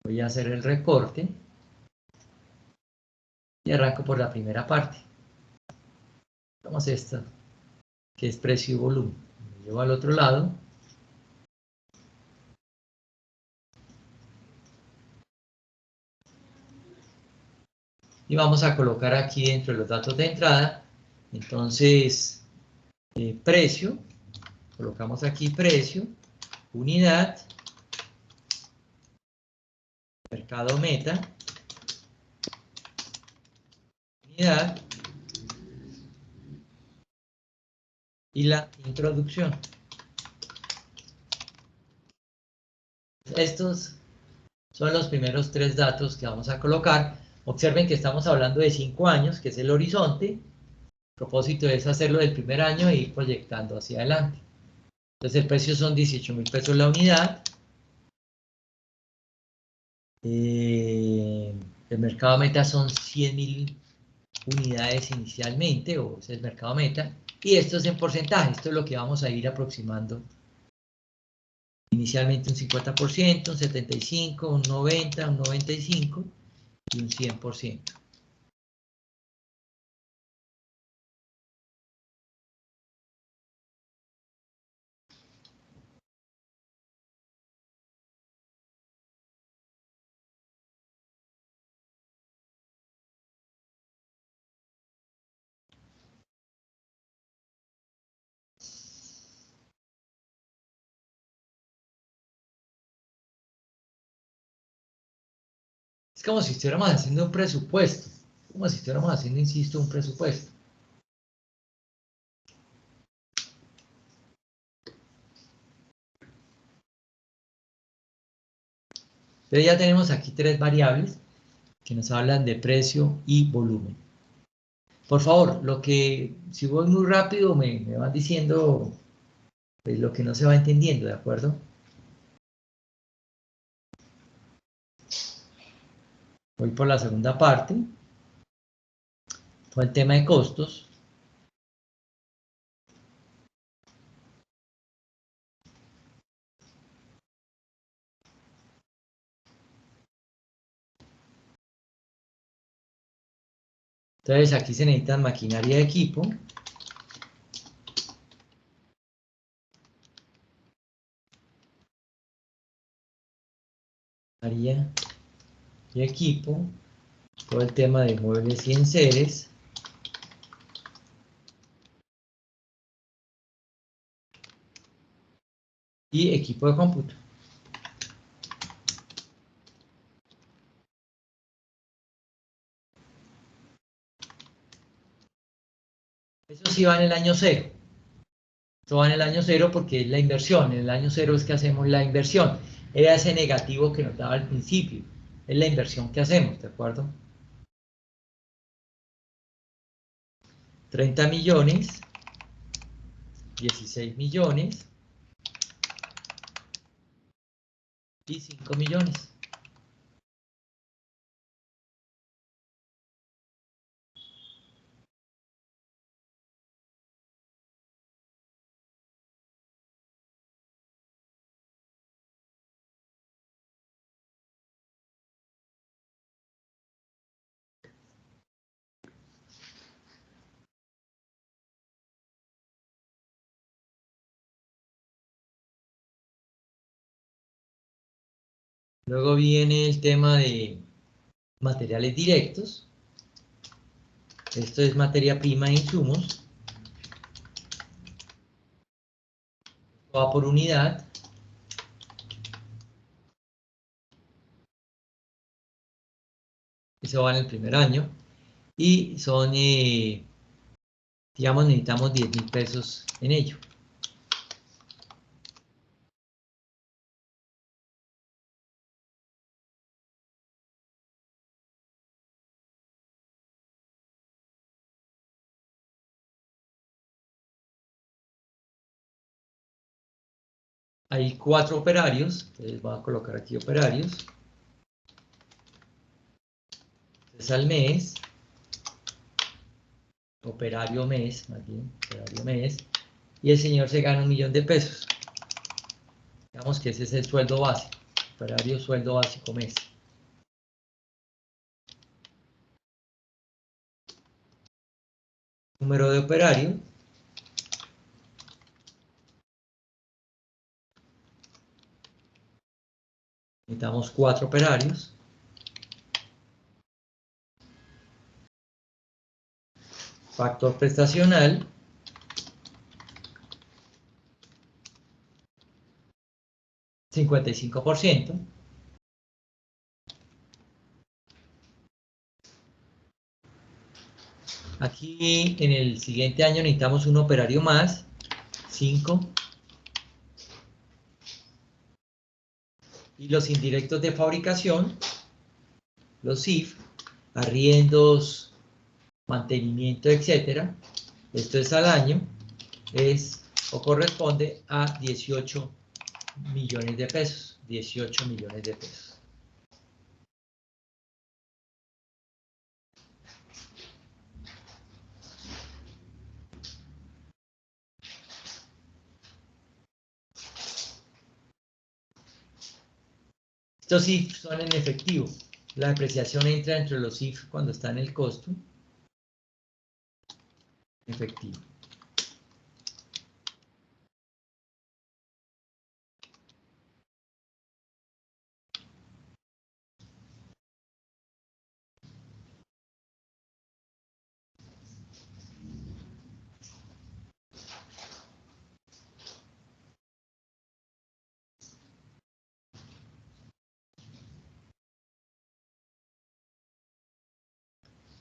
voy a hacer el recorte y arranco por la primera parte. Vamos a esta, que es precio y volumen. Me llevo al otro lado. Y vamos a colocar aquí dentro de los datos de entrada, entonces, precio, colocamos aquí precio, unidad, mercado meta, unidad, y la introducción. Estos son los primeros 3 datos que vamos a colocar. Observen que estamos hablando de 5 años, que es el horizonte. El propósito es hacerlo del primer año e ir proyectando hacia adelante. Entonces el precio son 18.000 pesos la unidad. El mercado meta son 100.000 unidades inicialmente, o es el mercado meta. Y esto es en porcentaje. Esto es lo que vamos a ir aproximando. Inicialmente un 50%, un 75%, un 90%, un 95% y un 100%. Es como si estuviéramos haciendo un presupuesto. Como si estuviéramos haciendo, insisto, un presupuesto. Entonces ya tenemos aquí 3 variables que nos hablan de precio y volumen. Por favor, si voy muy rápido me van diciendo pues, lo que no se va entendiendo, ¿de acuerdo? Voy por la segunda parte. Fue el tema de costos. Entonces aquí se necesitan maquinaria de equipo. Maquinaria y equipo. Todo el tema de muebles y enseres. Y equipo de cómputo. Eso sí va en el año cero. Esto va en el año cero porque es la inversión. En el año cero es que hacemos la inversión. Era ese negativo que nos daba al principio. Es la inversión que hacemos, ¿de acuerdo? 30 millones, 16 millones y 5 millones. Luego viene el tema de materiales directos. Esto es materia prima e insumos. Va por unidad. Eso va en el primer año. Y son, digamos, necesitamos 10.000 pesos en ello. Hay 4 operarios. Entonces voy a colocar aquí operarios. Entonces al mes operario mes, más bien, operario mes, y el señor se gana 1.000.000 de pesos. Digamos que ese es el sueldo básico, operario sueldo básico mes. Número de operario. Necesitamos 4 operarios. Factor prestacional. 55%. Aquí en el siguiente año necesitamos un operario más, 5. Y los indirectos de fabricación, los IF, arriendos, mantenimiento, etcétera. Esto es al año, es o corresponde a 18 millones de pesos. 18 millones de pesos. Estos IF son en efectivo. La depreciación entra entre los IF cuando está en el costo. Efectivo.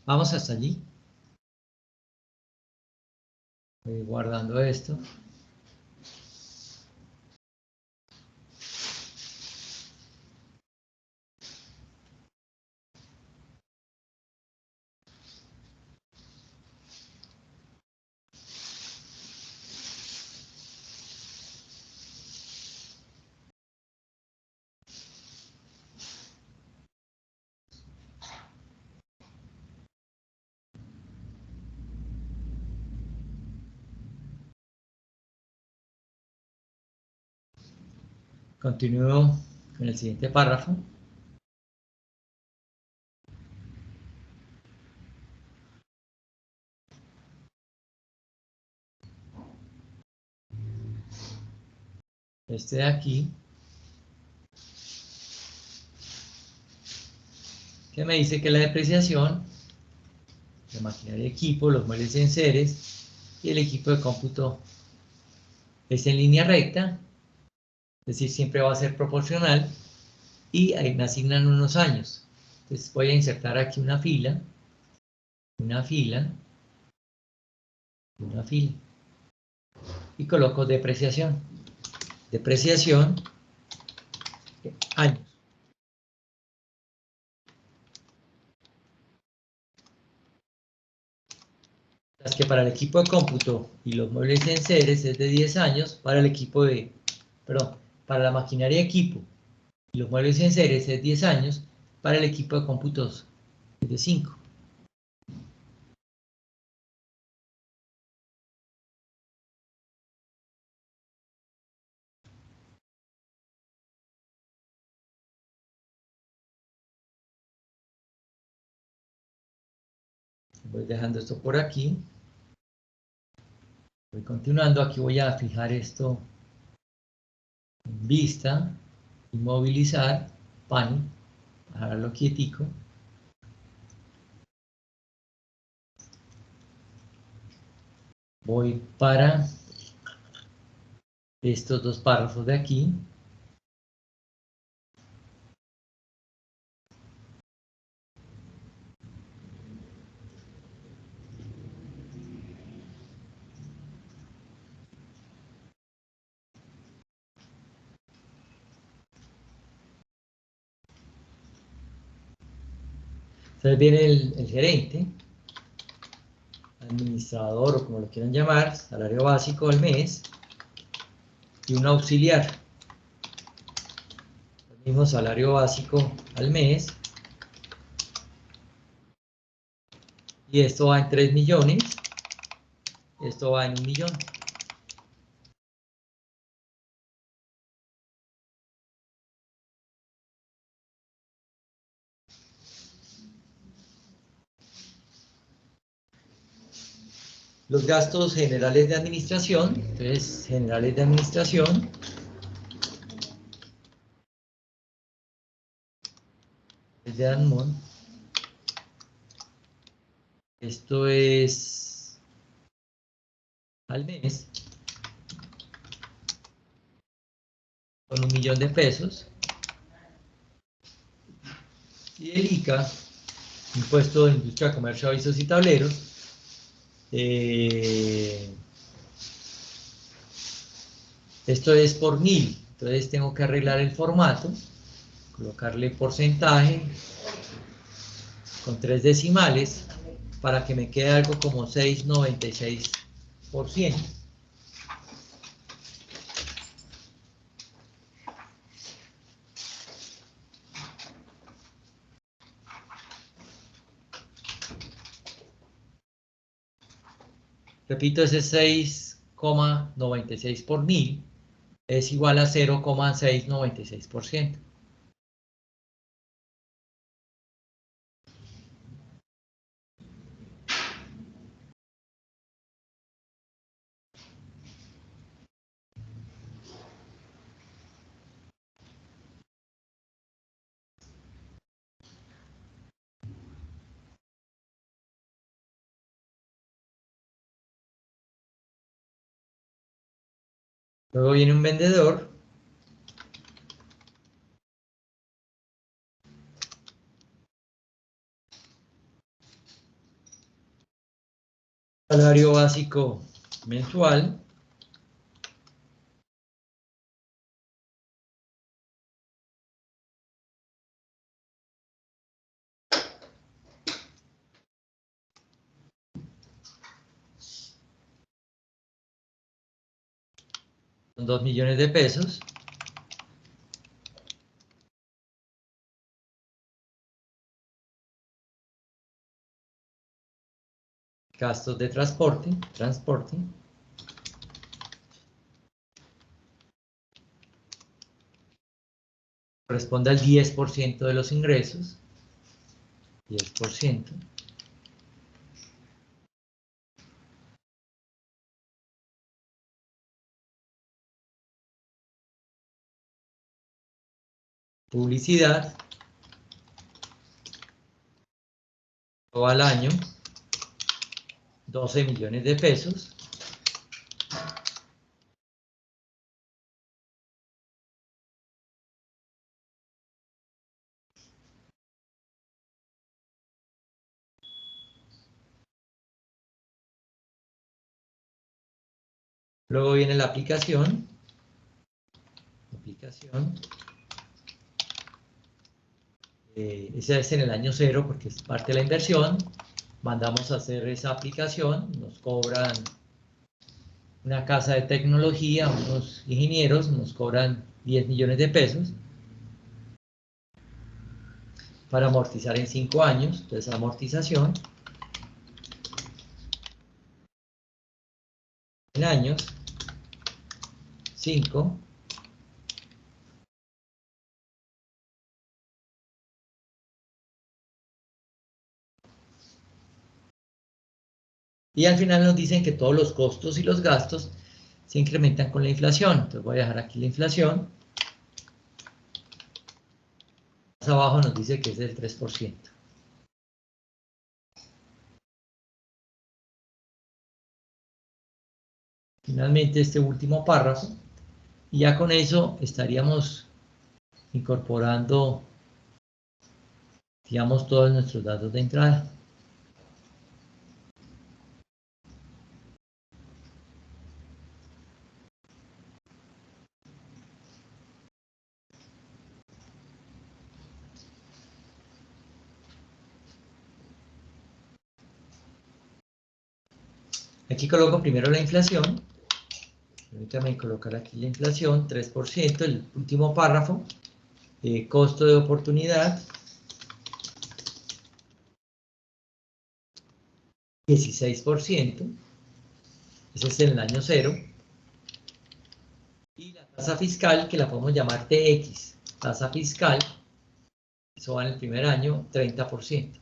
Vamos hasta allí. Voy guardando esto. Continúo con el siguiente párrafo. Este de aquí, que me dice que la depreciación de maquinaria y equipo, los muebles y enseres y el equipo de cómputo es en línea recta, es decir, siempre va a ser proporcional, y ahí me asignan unos años. Entonces voy a insertar aquí una fila, una fila, una fila, y coloco depreciación. Depreciación, años. Las que para el equipo de cómputo y los muebles y enseres es de 10 años, para el equipo de, perdón, para la maquinaria de equipo y los muebles y enseres es 10 años, para el equipo de cómputos es de 5. Voy dejando esto por aquí. Voy continuando. Aquí voy a fijar esto en vista, inmovilizar, pan, dejarlo quietico. Voy para estos dos párrafos de aquí. Entonces viene el gerente, administrador o como lo quieran llamar, salario básico al mes, y un auxiliar. El mismo salario básico al mes. Y esto va en 3 millones. esto va en 1 millón. Los gastos generales de administración, entonces generales de administración, de Admon, esto es al mes, con 1 millón de pesos, y el ICA, Impuesto de Industria, Comercio, Avisos y Tableros, esto es por 1000, entonces tengo que arreglar el formato, colocarle porcentaje con 3 decimales para que me quede algo como 6,96%. Repito, ese 6,96 por 1000 es igual a 0,696%. Luego viene un vendedor. Salario básico mensual. Son 2 millones de pesos. Gastos de transporte. Corresponde al 10% de los ingresos. 10%. Publicidad. Todo al año. 12 millones de pesos. Luego viene la aplicación. Esa es en el año 0 porque es parte de la inversión. Mandamos a hacer esa aplicación, nos cobran una casa de tecnología, unos ingenieros, nos cobran 10 millones de pesos para amortizar en 5 años, entonces amortización en años, 5. Y al final nos dicen que todos los costos y los gastos se incrementan con la inflación. Entonces voy a dejar aquí la inflación. Más abajo nos dice que es del 3%. Finalmente este último párrafo. Y ya con eso estaríamos incorporando, digamos, todos nuestros datos de entrada. Aquí coloco primero la inflación. Permítame colocar aquí la inflación, 3%, el último párrafo. Costo de oportunidad, 16%. ese es el año 0, y la tasa fiscal, que la podemos llamar TX, tasa fiscal, eso va en el primer año, 30%.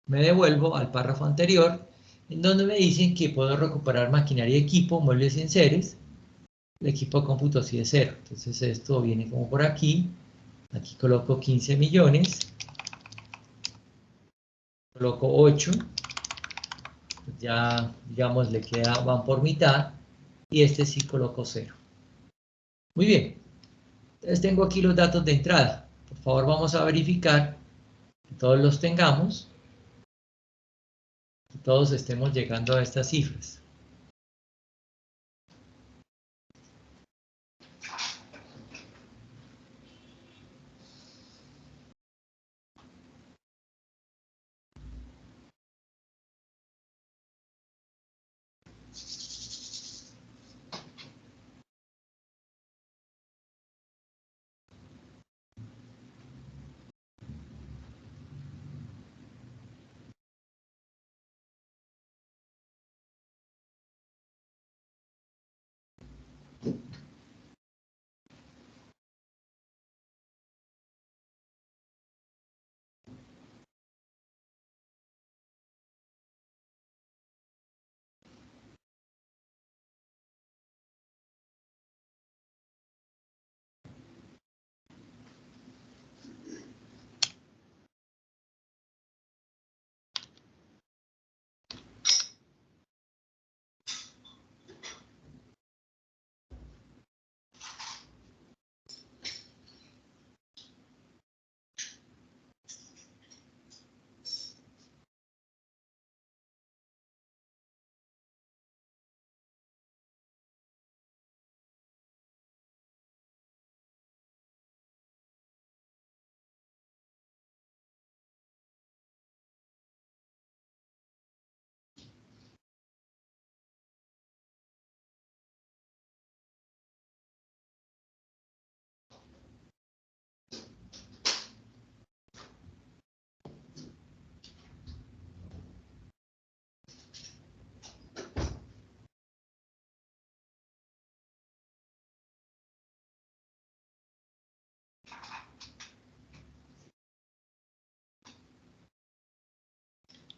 Me devuelvo al párrafo anterior, en donde me dicen que puedo recuperar maquinaria y equipo, muebles y enseres. El equipo de cómputo sí es 0, entonces esto viene como por aquí. Aquí coloco 15 millones, coloco 8, ya digamos le queda, van por mitad, y este sí coloco 0. Muy bien, entonces tengo aquí los datos de entrada. Por favor, vamos a verificar que todos los tengamos, que todos estemos llegando a estas cifras.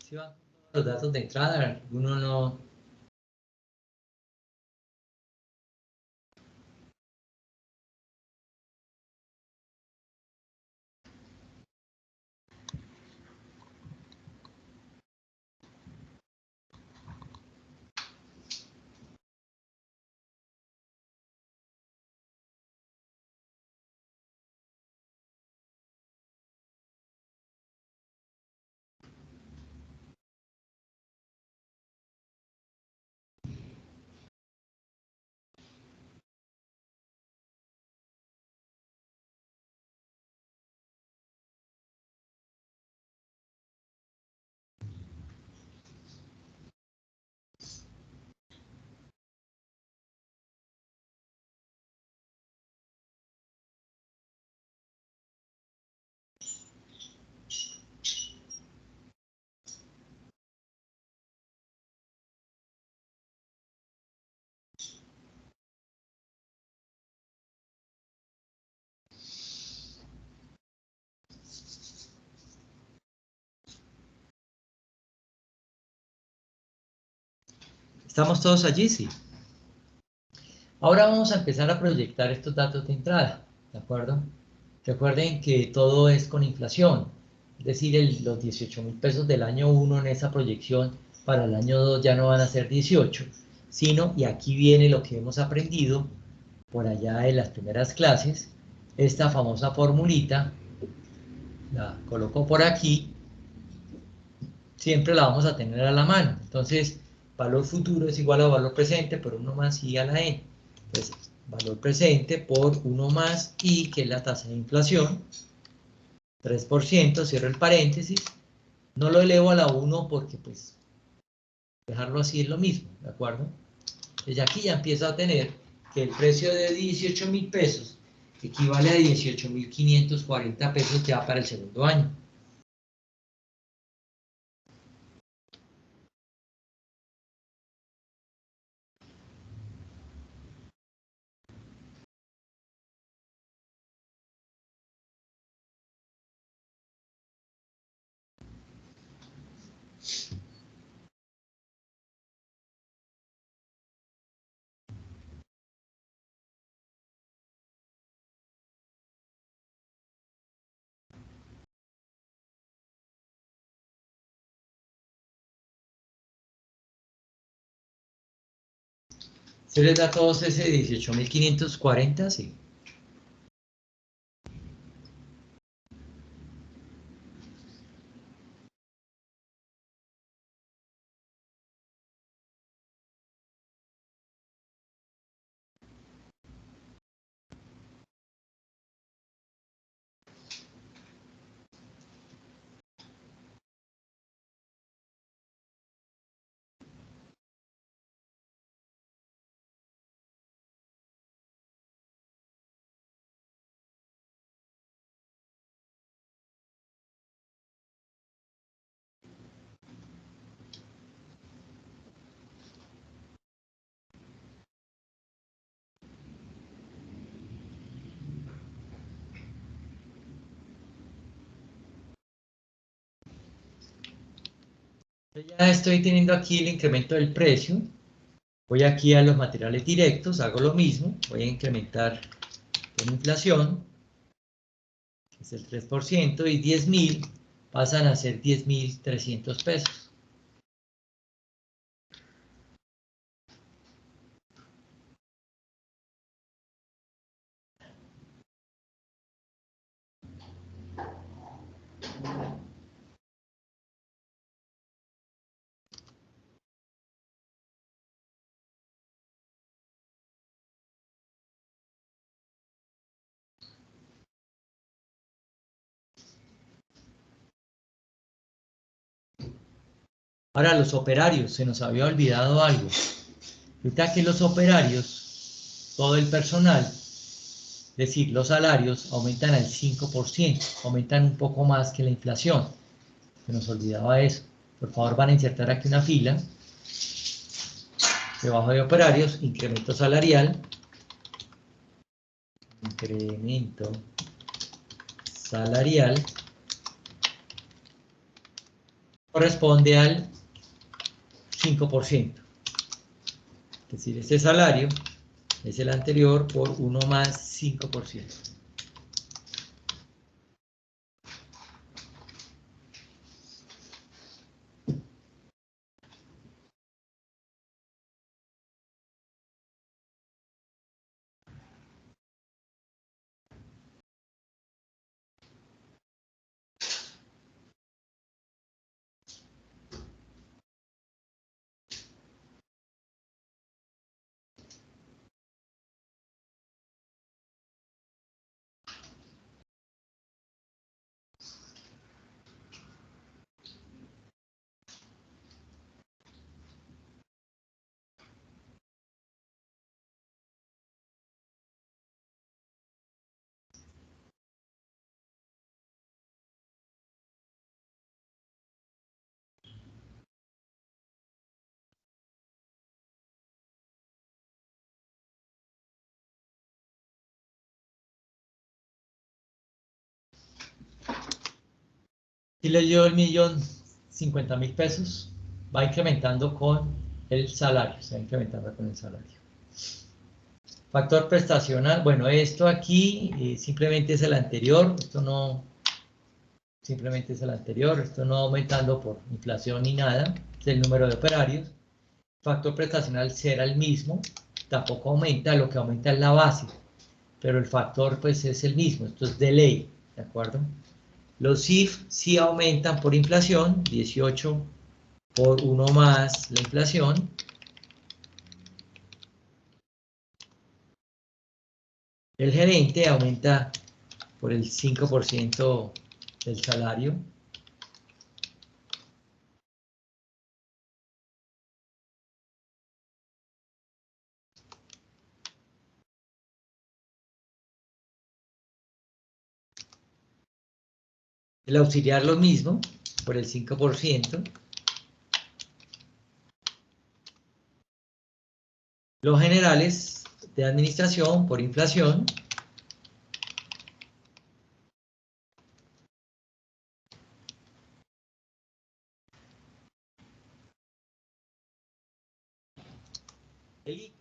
¿Sí van los datos de entrada? ¿Alguno no? ¿Estamos todos allí? Sí. Ahora vamos a empezar a proyectar estos datos de entrada, ¿de acuerdo? Recuerden que todo es con inflación, es decir, los 18.000 pesos del año 1 en esa proyección para el año 2 ya no van a ser 18, sino, y aquí viene lo que hemos aprendido por allá en las primeras clases, esta famosa formulita, la coloco por aquí, siempre la vamos a tener a la mano. Entonces, valor futuro es igual a valor presente por 1 más i a la n. Entonces, valor presente por 1 más i, que es la tasa de inflación, 3%, cierro el paréntesis, no lo elevo a la 1 porque pues dejarlo así es lo mismo, ¿de acuerdo? Entonces aquí ya empiezo a tener que el precio de 18.000 pesos equivale a 18.540 pesos ya para el segundo año. ¿Se les da a todos ese 18.540? Sí. Ya estoy teniendo aquí el incremento del precio. Voy aquí a los materiales directos, hago lo mismo, voy a incrementar en inflación, que es el 3%, y 10.000 pasan a ser 10.300 pesos. Ahora, los operarios, se nos había olvidado algo. Ahorita que los operarios, todo el personal, es decir, los salarios aumentan al 5%, aumentan un poco más que la inflación. Se nos olvidaba eso. Por favor, van a insertar aquí una fila. Debajo de operarios, incremento salarial. Incremento salarial corresponde al 5%. Es decir, este salario es el anterior por 1 más 5%. Y le dio el 1.050.000 pesos, va incrementando con el salario, se va incrementando con el salario. Factor prestacional, bueno, esto aquí simplemente es el anterior, esto no, simplemente es el anterior, esto no aumentando por inflación ni nada, es el número de operarios. Factor prestacional será el mismo, tampoco aumenta, lo que aumenta es la base, pero el factor pues es el mismo, esto es de ley, ¿de acuerdo? Los IF sí aumentan por inflación, 18 por 1 más la inflación. El gerente aumenta por el 5% del salario. El auxiliar lo mismo, por el 5%. Los generales de administración por inflación. El ICA.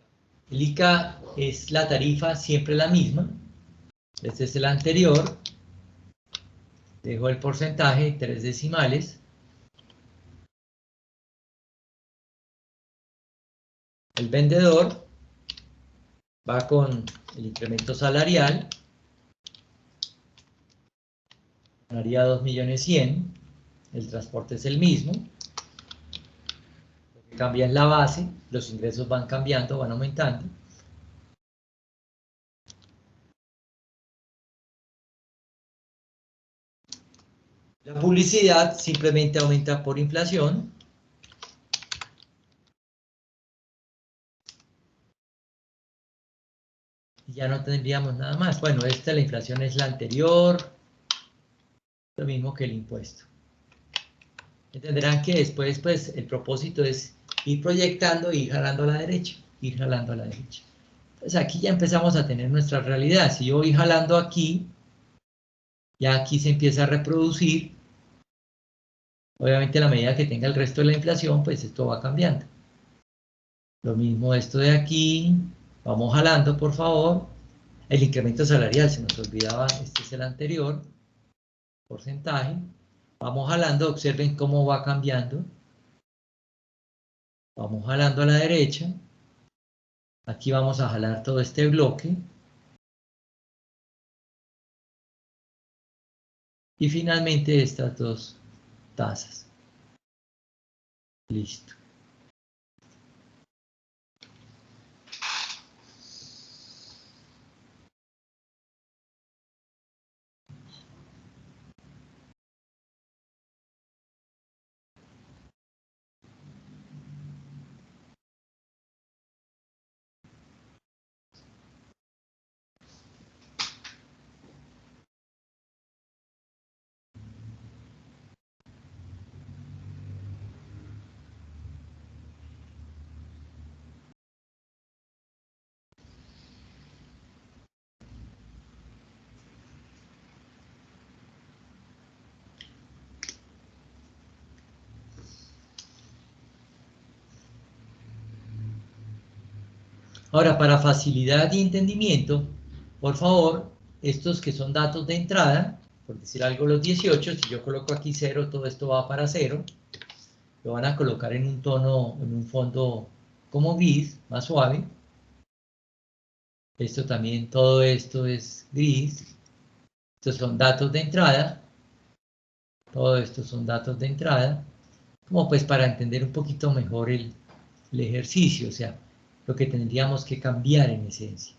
El ICA es la tarifa siempre la misma. Este es el anterior. Dejo el porcentaje, 3 decimales. El vendedor va con el incremento salarial. Ganaría 2.100.000. El transporte es el mismo. Lo que cambia es la base. Los ingresos van cambiando, van aumentando. La publicidad simplemente aumenta por inflación. Y ya no tendríamos nada más. Bueno, la inflación es la anterior. Lo mismo que el impuesto. Entenderán que después, pues, el propósito es ir proyectando e ir jalando a la derecha. Ir jalando a la derecha. Entonces aquí ya empezamos a tener nuestra realidad. Si yo voy jalando aquí, ya aquí se empieza a reproducir. Obviamente a la medida que tenga el resto de la inflación, pues esto va cambiando. Lo mismo esto de aquí. Vamos jalando, por favor. El incremento salarial, se nos olvidaba, este es el anterior. Porcentaje. Vamos jalando, observen cómo va cambiando. Vamos jalando a la derecha. Aquí vamos a jalar todo este bloque. Y finalmente estas dos tasas. Listo. Ahora, para facilidad y entendimiento, por favor, estos que son datos de entrada, por decir algo los 18, si yo coloco aquí 0, todo esto va para 0. Lo van a colocar en un tono, en un fondo como gris, más suave. Esto también, todo esto es gris. Estos son datos de entrada. Todo esto son datos de entrada. Como pues para entender un poquito mejor el ejercicio, o sea, lo que tendríamos que cambiar en esencia.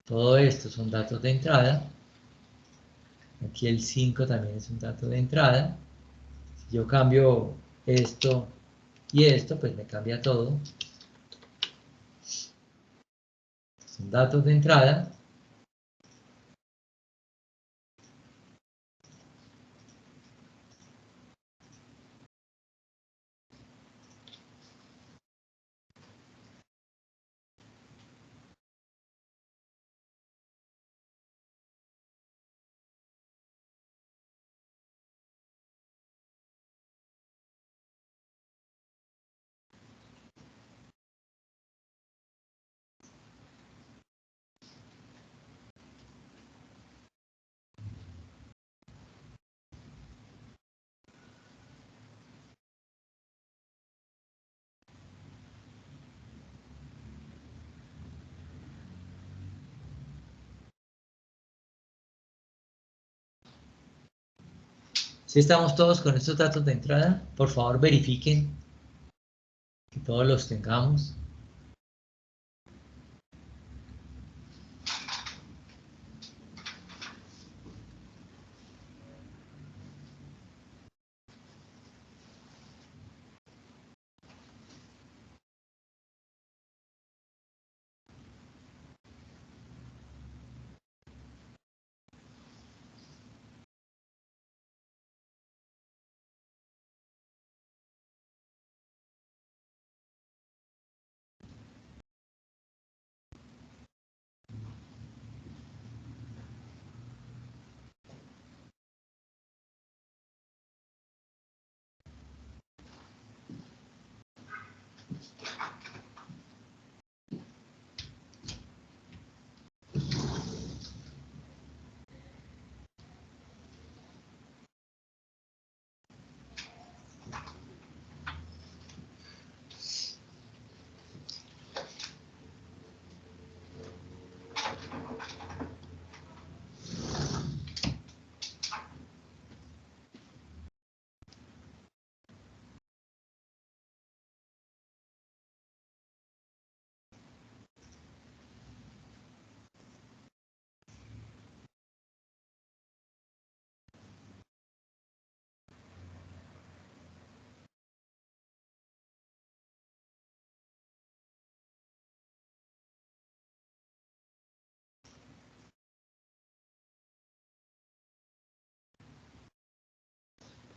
Todo esto son datos de entrada. Aquí el 5 también es un dato de entrada. Si yo cambio esto y esto, pues me cambia todo. Son datos de entrada. Si estamos todos con estos datos de entrada, por favor verifiquen que todos los tengamos.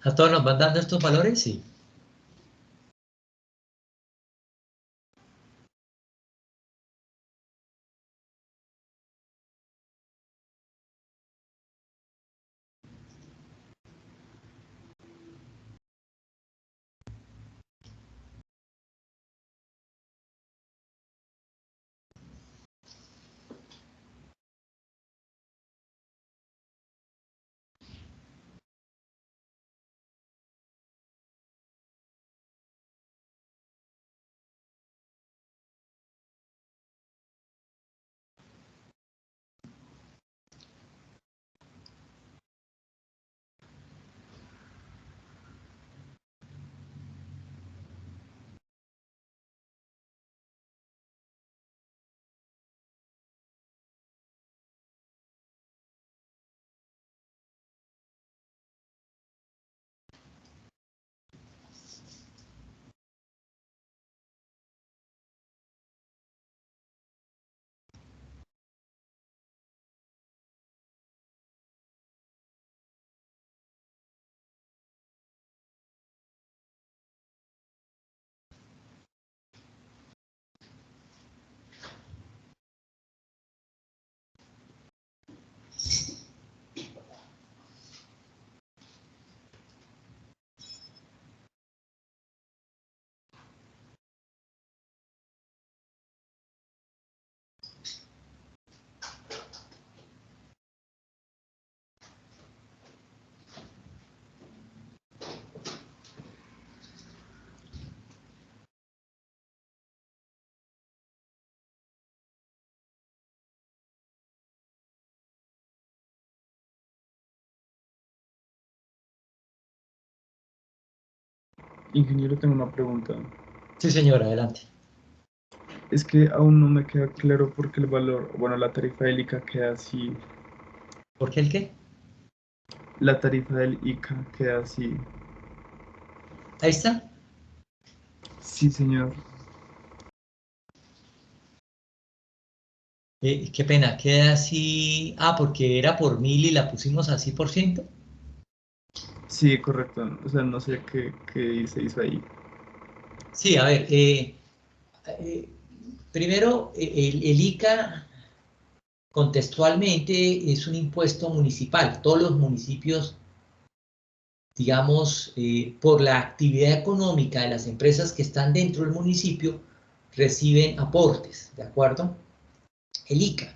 ¿A todos nos van dando estos valores? Sí. Ingeniero, tengo una pregunta. Sí, señor, adelante. Es que aún no me queda claro por qué el valor, bueno, la tarifa del ICA queda así. ¿Por qué el qué? La tarifa del ICA queda así. Ahí está. Sí, señor. Qué pena, queda así. Ah, porque era por 1000 y la pusimos así por ciento. Sí, correcto. O sea, no sé qué se hizo ahí. Sí, a ver, eh, primero, el ICA contextualmente es un impuesto municipal. Todos los municipios, digamos, por la actividad económica de las empresas que están dentro del municipio, reciben aportes, ¿de acuerdo? El ICA.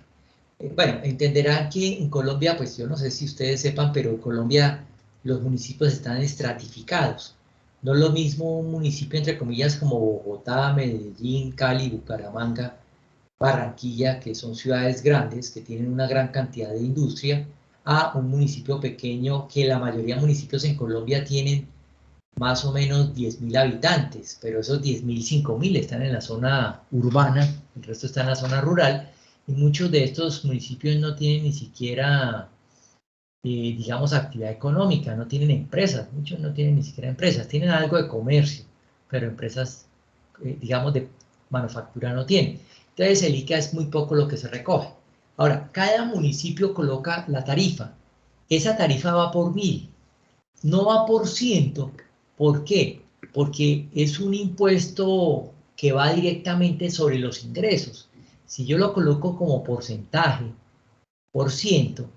Bueno, entenderán que en Colombia, pues yo no sé si ustedes sepan, pero en Colombia los municipios están estratificados. No es lo mismo un municipio, entre comillas, como Bogotá, Medellín, Cali, Bucaramanga, Barranquilla, que son ciudades grandes, que tienen una gran cantidad de industria, a un municipio pequeño, que la mayoría de municipios en Colombia tienen más o menos 10.000 habitantes, pero esos 10.000, 5.000 están en la zona urbana, el resto está en la zona rural, y muchos de estos municipios no tienen ni siquiera, digamos, actividad económica, no tienen empresas, muchos no tienen ni siquiera empresas, tienen algo de comercio, pero empresas, digamos, de manufactura no tienen. Entonces el ICA es muy poco lo que se recoge. Ahora, cada municipio coloca la tarifa, esa tarifa va por 1000, no va por ciento. ¿Por qué? Porque es un impuesto que va directamente sobre los ingresos. Si yo lo coloco como porcentaje, por ciento,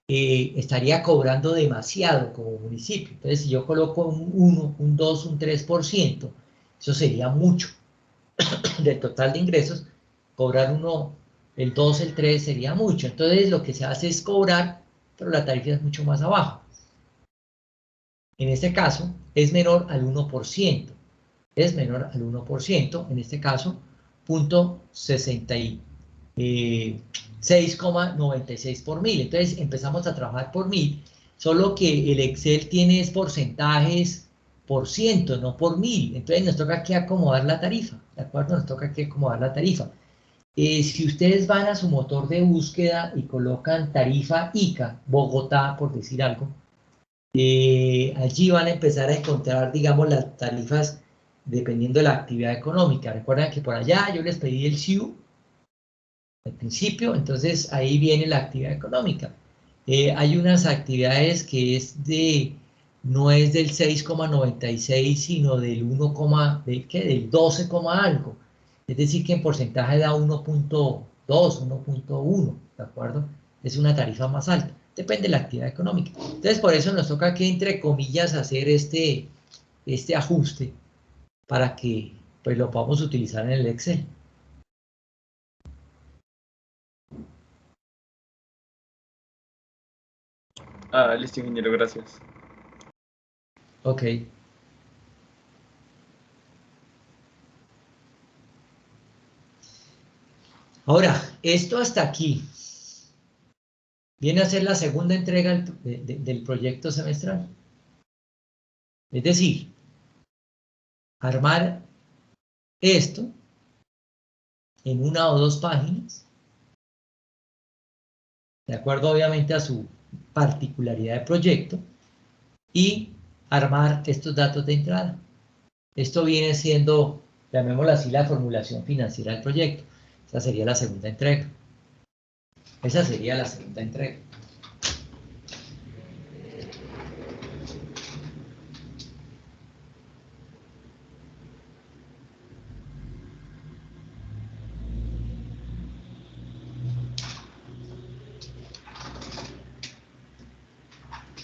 estaría cobrando demasiado como municipio. Entonces, si yo coloco un 1, un 2, un 3%, eso sería mucho del total de ingresos. Cobrar uno, el 2, el 3 sería mucho. Entonces, lo que se hace es cobrar, pero la tarifa es mucho más abajo. En este caso, es menor al 1%. Es menor al 1%, en este caso, 0.66,96 por 1000. Entonces empezamos a trabajar por 1000, solo que el Excel tiene porcentajes por ciento, no por 1000. Entonces nos toca aquí acomodar la tarifa, ¿de acuerdo? Nos toca aquí acomodar la tarifa. Si ustedes van a su motor de búsqueda y colocan tarifa ICA, Bogotá, por decir algo, allí van a empezar a encontrar, digamos, las tarifas dependiendo de la actividad económica. Recuerden que por allá yo les pedí el SIU al principio, entonces ahí viene la actividad económica. Hay unas actividades que es de no es del 6,96, sino del 1, del 12, algo. Es decir, que en porcentaje da 1,2, 1,1, ¿de acuerdo? Es una tarifa más alta. Depende de la actividad económica. Entonces, por eso nos toca que, entre comillas, hacer este ajuste para que pues, lo podamos utilizar en el Excel. Ah, listo, ingeniero, gracias. Ok. Ahora, esto hasta aquí viene a ser la segunda entrega del proyecto semestral. Es decir, armar esto en una o dos páginas, de acuerdo obviamente a su particularidad de proyecto, y armar estos datos de entrada. Esto viene siendo, llamémoslo así, la formulación financiera del proyecto. Esa sería la segunda entrega. Esa sería la segunda entrega.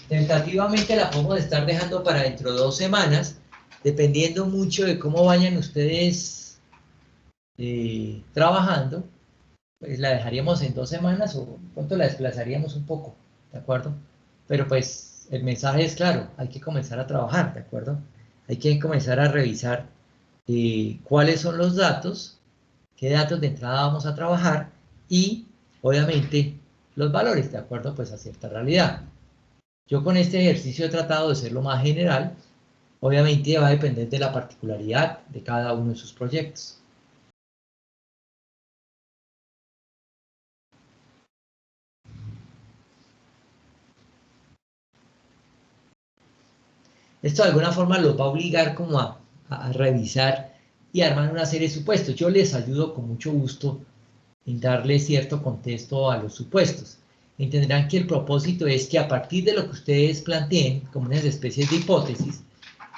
Tentativamente la podemos estar dejando para dentro de 2 semanas, dependiendo mucho de cómo vayan ustedes trabajando, pues la dejaríamos en 2 semanas o pronto la desplazaríamos un poco, ¿de acuerdo? Pero pues el mensaje es claro, hay que comenzar a trabajar, ¿de acuerdo? Hay que comenzar a revisar cuáles son los datos, qué datos de entrada vamos a trabajar y obviamente los valores, ¿de acuerdo? Pues a cierta realidad. Yo con este ejercicio he tratado de ser lo más general, obviamente va a depender de la particularidad de cada uno de sus proyectos. Esto de alguna forma los va a obligar como a revisar y armar una serie de supuestos. Yo les ayudo con mucho gusto en darle cierto contexto a los supuestos. Entenderán que el propósito es que a partir de lo que ustedes planteen, como unas especies de hipótesis,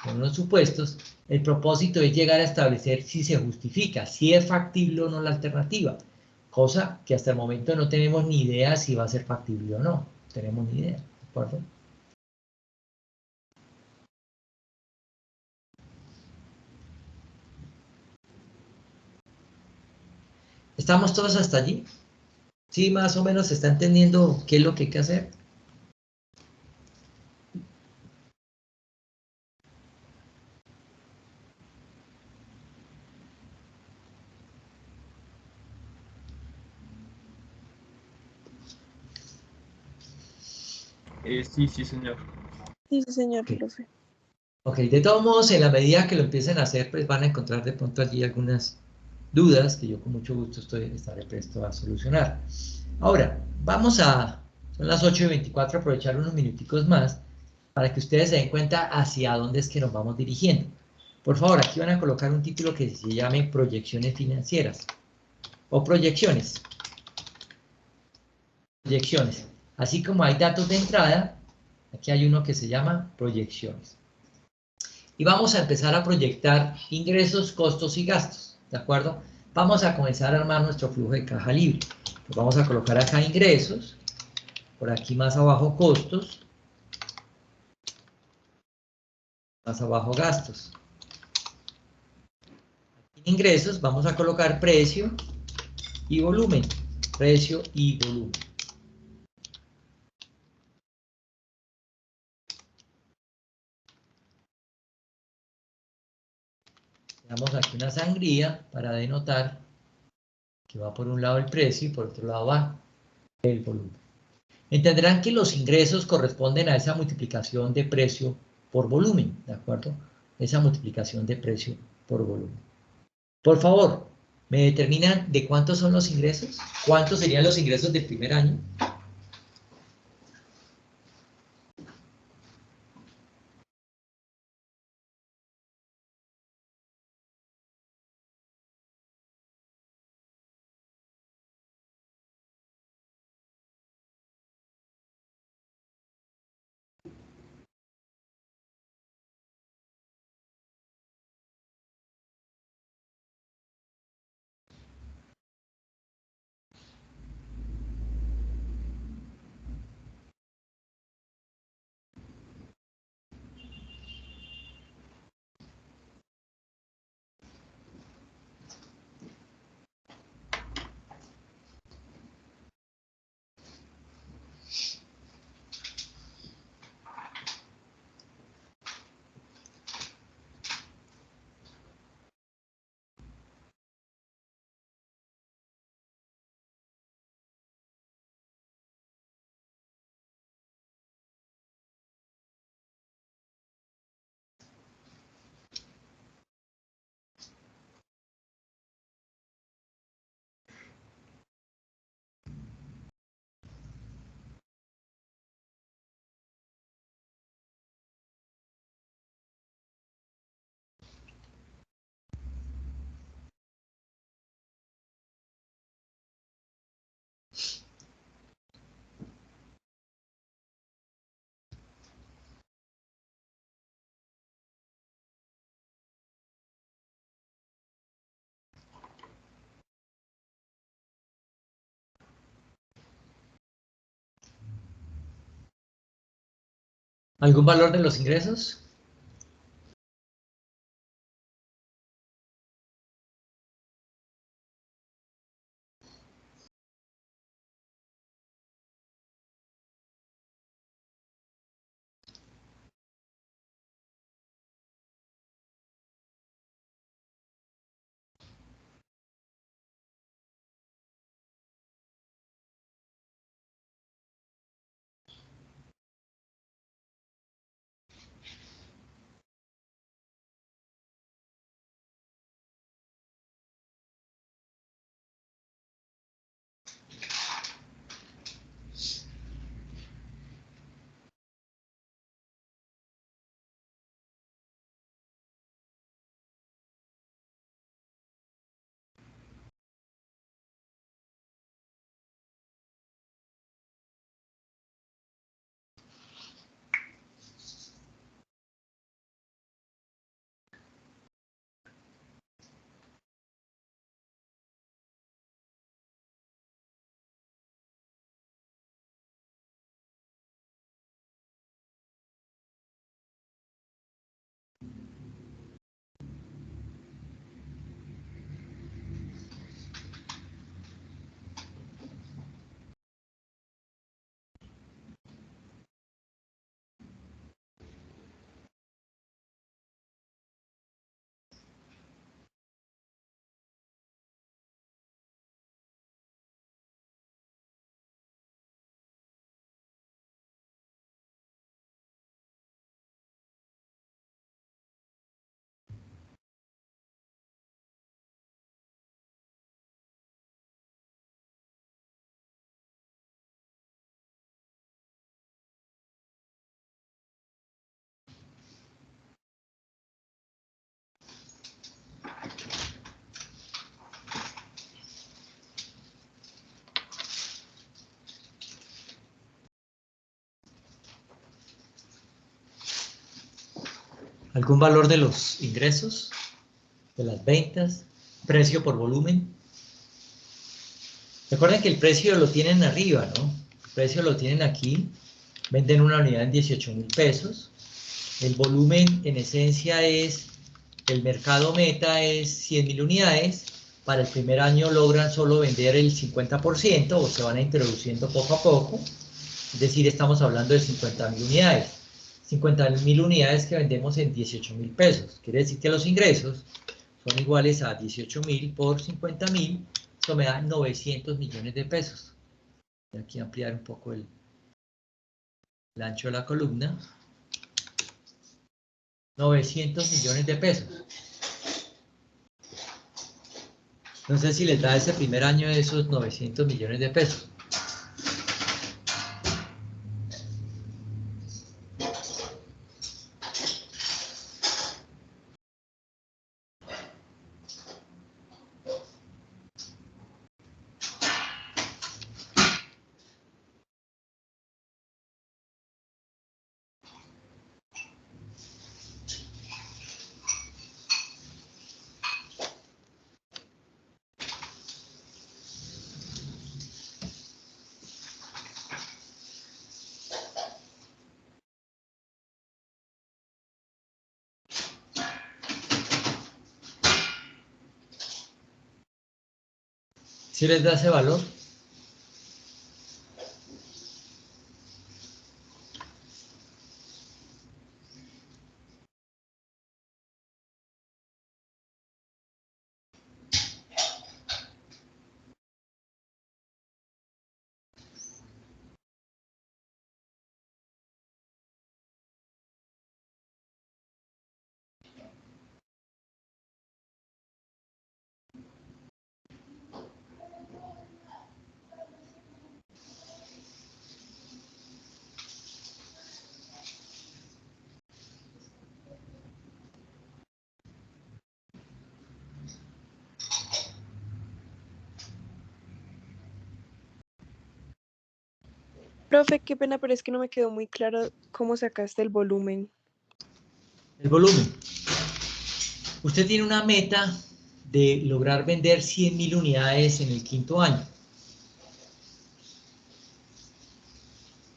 con unos supuestos, el propósito es llegar a establecer si se justifica, si es factible o no la alternativa, cosa que hasta el momento no tenemos ni idea si va a ser factible o no, no tenemos ni idea, ¿de acuerdo? ¿Estamos todos hasta allí? ¿Sí más o menos se está entendiendo qué es lo que hay que hacer? Sí, sí, señor. Sí, sí, señor, Ok. profe. Ok, de todos modos, en la medida que lo empiecen a hacer, pues van a encontrar de pronto allí algunas dudas que yo con mucho gusto estaré presto a solucionar. Ahora, son las 8:24, aprovechar unos minuticos más para que ustedes se den cuenta hacia dónde es que nos vamos dirigiendo. Por favor, aquí van a colocar un título que se llame proyecciones financieras o proyecciones. Proyecciones. Así como hay datos de entrada, aquí hay uno que se llama proyecciones. Y vamos a empezar a proyectar ingresos, costos y gastos, ¿de acuerdo? Vamos a comenzar a armar nuestro flujo de caja libre. Pues vamos a colocar acá ingresos, por aquí más abajo costos, más abajo gastos. En ingresos vamos a colocar precio y volumen, precio y volumen. Damos aquí una sangría para denotar que va por un lado el precio y por otro lado va el volumen. Entenderán que los ingresos corresponden a esa multiplicación de precio por volumen, ¿de acuerdo? Esa multiplicación de precio por volumen. Por favor, ¿me determinan de cuántos son los ingresos? ¿Cuántos serían los ingresos del primer año? ¿Algún valor de los ingresos? ¿Algún valor de los ingresos, de las ventas, precio por volumen? Recuerden que el precio lo tienen arriba, ¿no? El precio lo tienen aquí, venden una unidad en 18.000 pesos. El volumen en esencia es, el mercado meta es 100.000 unidades. Para el primer año logran solo vender el 50% o se van introduciendo poco a poco. Es decir, estamos hablando de 50.000 unidades. 50.000 unidades que vendemos en 18.000 pesos. Quiere decir que los ingresos son iguales a 18.000 por 50.000. Esto me da 900 millones de pesos. Voy aquí a ampliar un poco el ancho de la columna. 900 millones de pesos. No sé si les da ese primer año de esos 900 millones de pesos. ¿Sí les da ese valor? Profe, qué pena, pero es que no me quedó muy claro cómo sacaste el volumen. El volumen. Usted tiene una meta de lograr vender 100.000 unidades en el quinto año.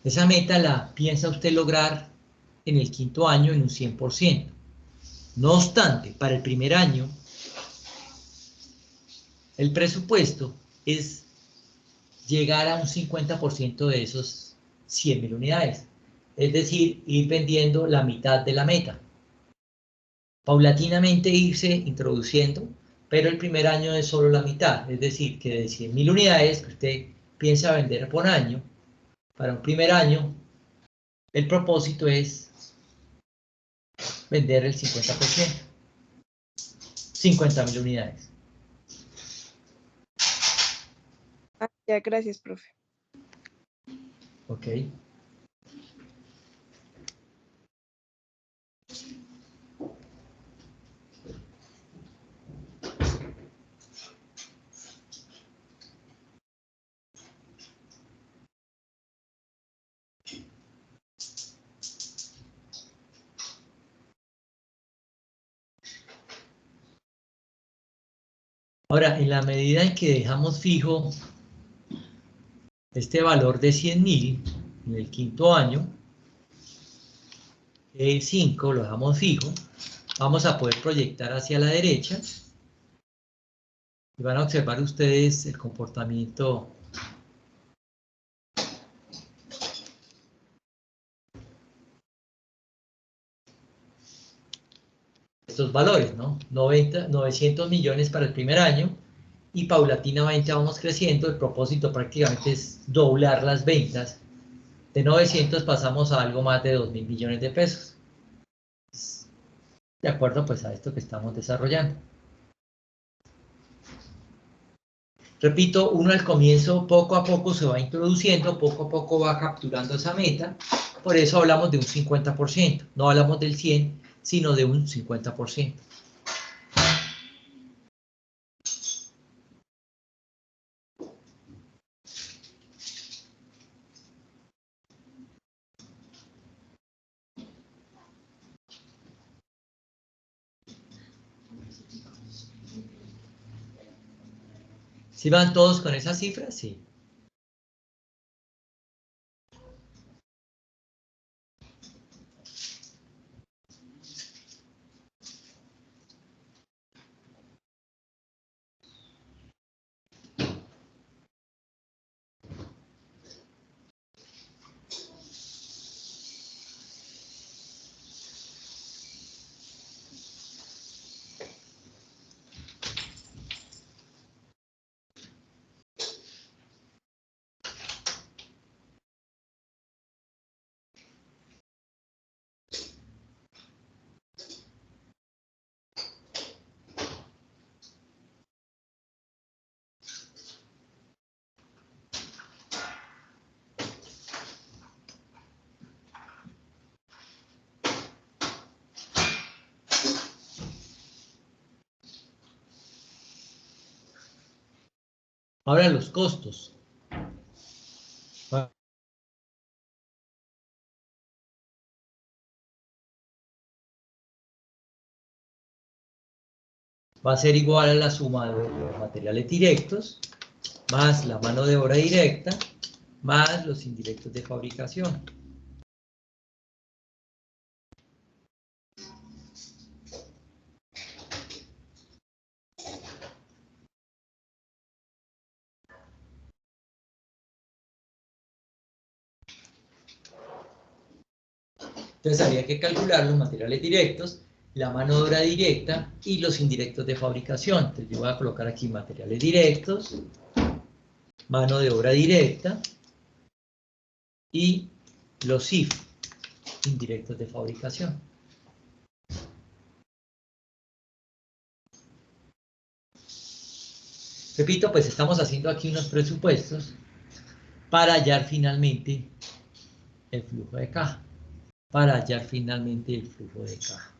Esa meta la piensa usted lograr en el quinto año en un 100%. No obstante, para el primer año, el presupuesto es llegar a un 50% de esos 100.000 unidades. Es decir, ir vendiendo la mitad de la meta. Paulatinamente irse introduciendo, pero el primer año es solo la mitad. Es decir, que de 100.000 unidades que usted piensa vender por año, para un primer año, el propósito es vender el 50%. 50.000 unidades. Ah, ya, gracias, profe. Ok. Ahora, en la medida en que dejamos fijo este valor de 100.000 en el quinto año, 5 lo dejamos fijo, vamos a poder proyectar hacia la derecha y van a observar ustedes el comportamiento de estos valores, ¿no? 900 millones para el primer año y paulatinamente vamos creciendo. El propósito prácticamente es doblar las ventas. De 900 pasamos a algo más de 2.000 millones de pesos. De acuerdo pues a esto que estamos desarrollando. Repito, uno al comienzo poco a poco se va introduciendo, poco a poco va capturando esa meta, por eso hablamos de un 50%, no hablamos del 100, sino de un 50%. ¿Sí van todos con esas cifras? Sí. Ahora los costos. Va a ser igual a la suma de los materiales directos, más la mano de obra directa, más los indirectos de fabricación. Entonces habría que calcular los materiales directos, la mano de obra directa y los indirectos de fabricación. Entonces yo voy a colocar aquí materiales directos, mano de obra directa y los IF, indirectos de fabricación. Repito, pues estamos haciendo aquí unos presupuestos para hallar finalmente el flujo de caja. Para hallar finalmente el flujo de caja.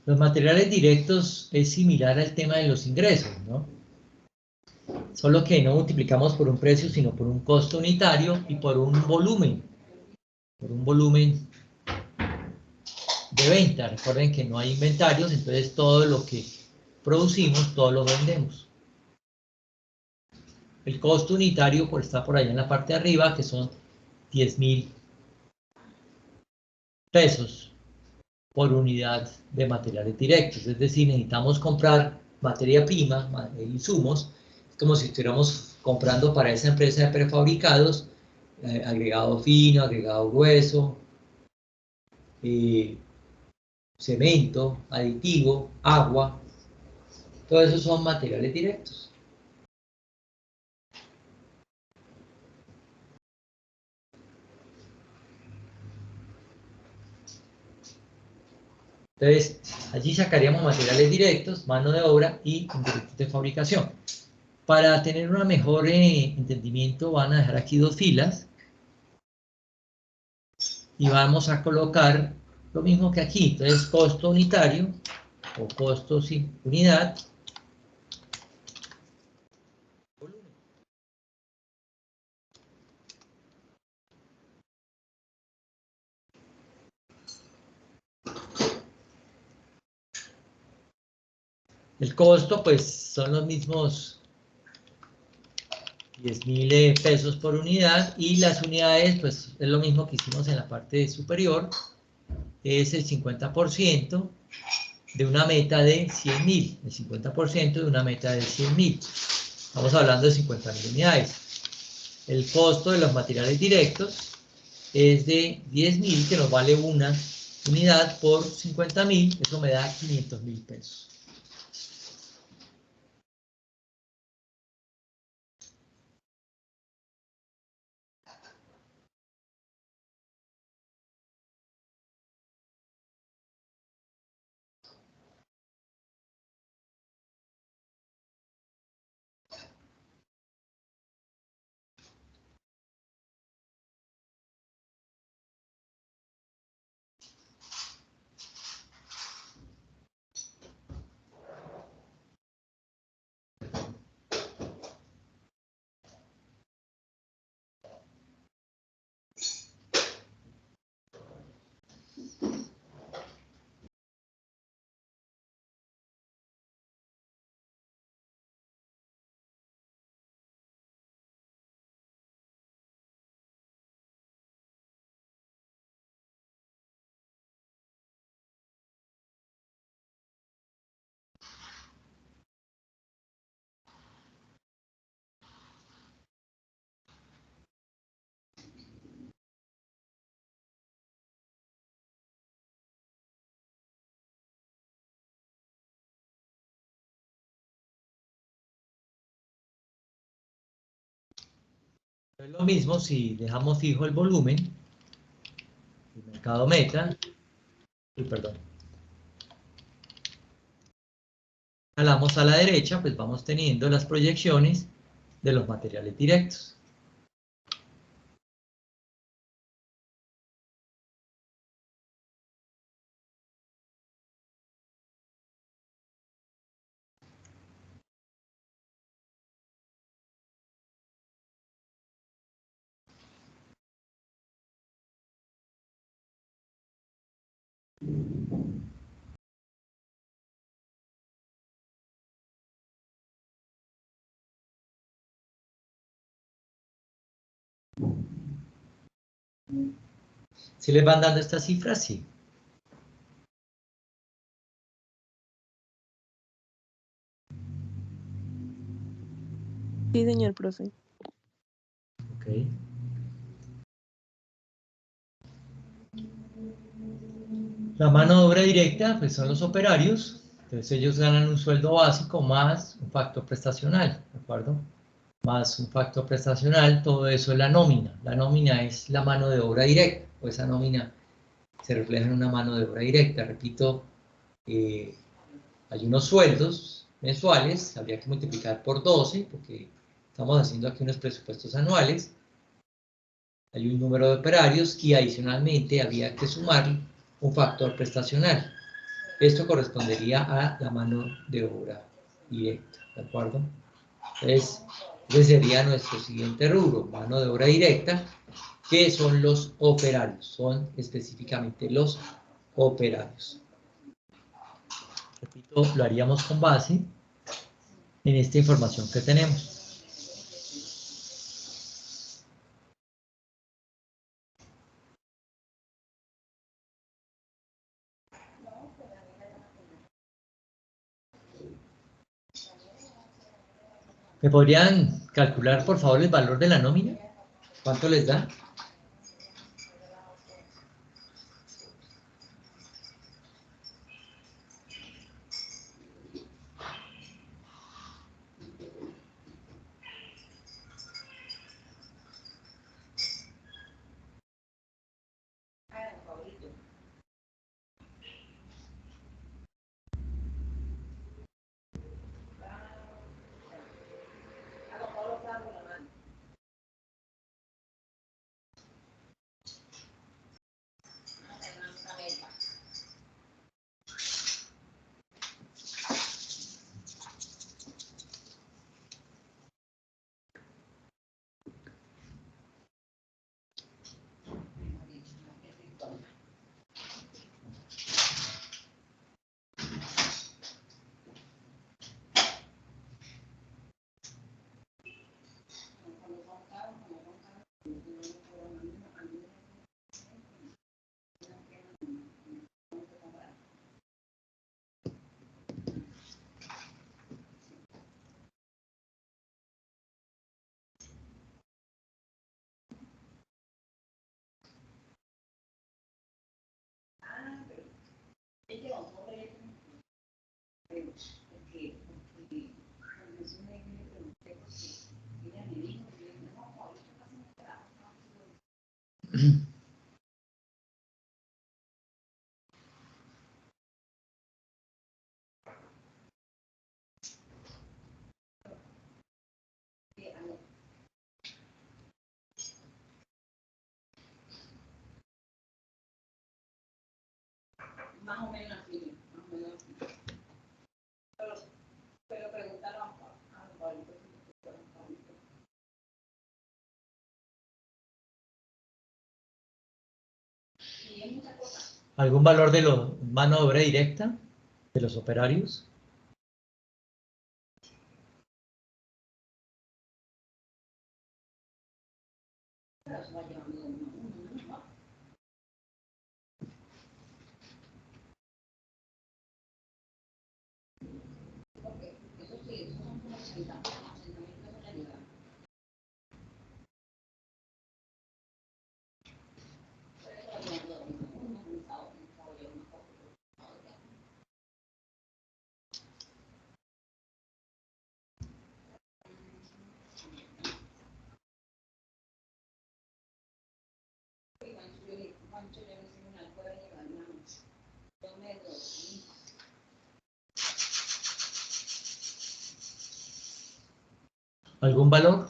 Los materiales directos es similar al tema de los ingresos, ¿no? Solo que no multiplicamos por un precio, sino por un costo unitario y por un volumen de venta. Recuerden que no hay inventarios, entonces todo lo que producimos, todo lo vendemos. El costo unitario está por allá en la parte de arriba, que son 10.000 pesos por unidad de materiales directos. Es decir, necesitamos comprar materia prima, insumos, como si estuviéramos comprando para esa empresa de prefabricados, agregado fino, agregado grueso, cemento, aditivo, agua, todo eso son materiales directos. Entonces, allí sacaríamos materiales directos, mano de obra y indirectos de fabricación. Para tener un mejor entendimiento, van a dejar aquí 2 filas y vamos a colocar lo mismo que aquí. Entonces, costo unitario o costo sin unidad. El costo, pues, son los mismos 10.000 pesos por unidad, y las unidades, pues, es lo mismo que hicimos en la parte superior, es el 50% de una meta de 100.000, el 50% de una meta de 100.000. Estamos hablando de 50.000 unidades. El costo de los materiales directos es de 10.000, que nos vale una unidad por 50.000, eso me da 500.000 pesos. Es lo mismo si dejamos fijo el volumen, el mercado meta, perdón. Jalamos a la derecha, pues vamos teniendo las proyecciones de los materiales directos. ¿Si les van dando estas cifras? Sí. Sí, señor profe. Ok. La mano de obra directa, pues son los operarios. Entonces ellos ganan un sueldo básico más un factor prestacional, ¿de acuerdo? Más un factor prestacional, todo eso es la nómina. La nómina es la mano de obra directa, o esa nómina se refleja en una mano de obra directa. Repito, hay unos sueldos mensuales, habría que multiplicar por 12, porque estamos haciendo aquí unos presupuestos anuales. Hay un número de operarios y adicionalmente había que sumar un factor prestacional. Esto correspondería a la mano de obra directa, ¿de acuerdo? Entonces, ese sería nuestro siguiente rubro, mano de obra directa, que son los operarios, son específicamente los operarios. Repito, lo haríamos con base en esta información que tenemos. ¿Me podrían calcular, por favor, el valor de la nómina? ¿Cuánto les da? ¿Algún valor de la mano de obra directa de los operarios? ¿Algún valor?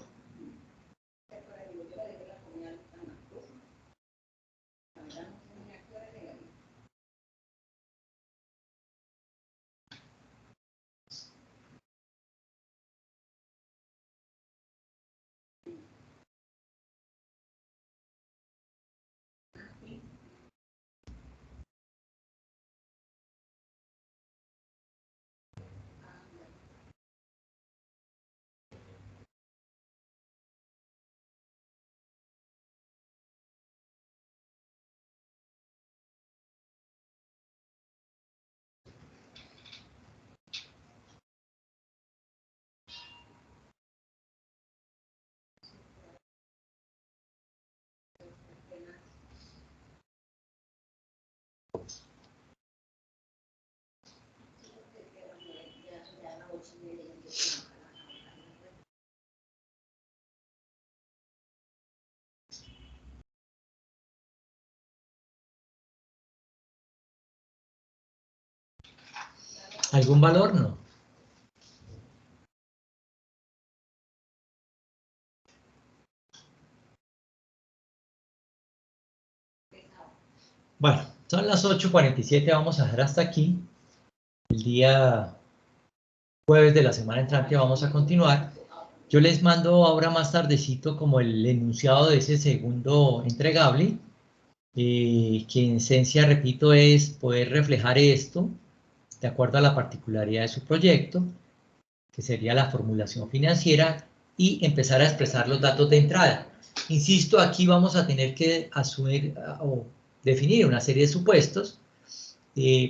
¿Algún valor? No. Bueno, son las 8:47, vamos a dejar hasta aquí. el día jueves de la semana entrante vamos a continuar. Yo les mando ahora más tardecito como el enunciado de ese segundo entregable, que en esencia, repito, es poder reflejar esto de acuerdo a la particularidad de su proyecto, que sería la formulación financiera, y empezar a expresar los datos de entrada. Insisto, aquí vamos a tener que asumir o definir una serie de supuestos.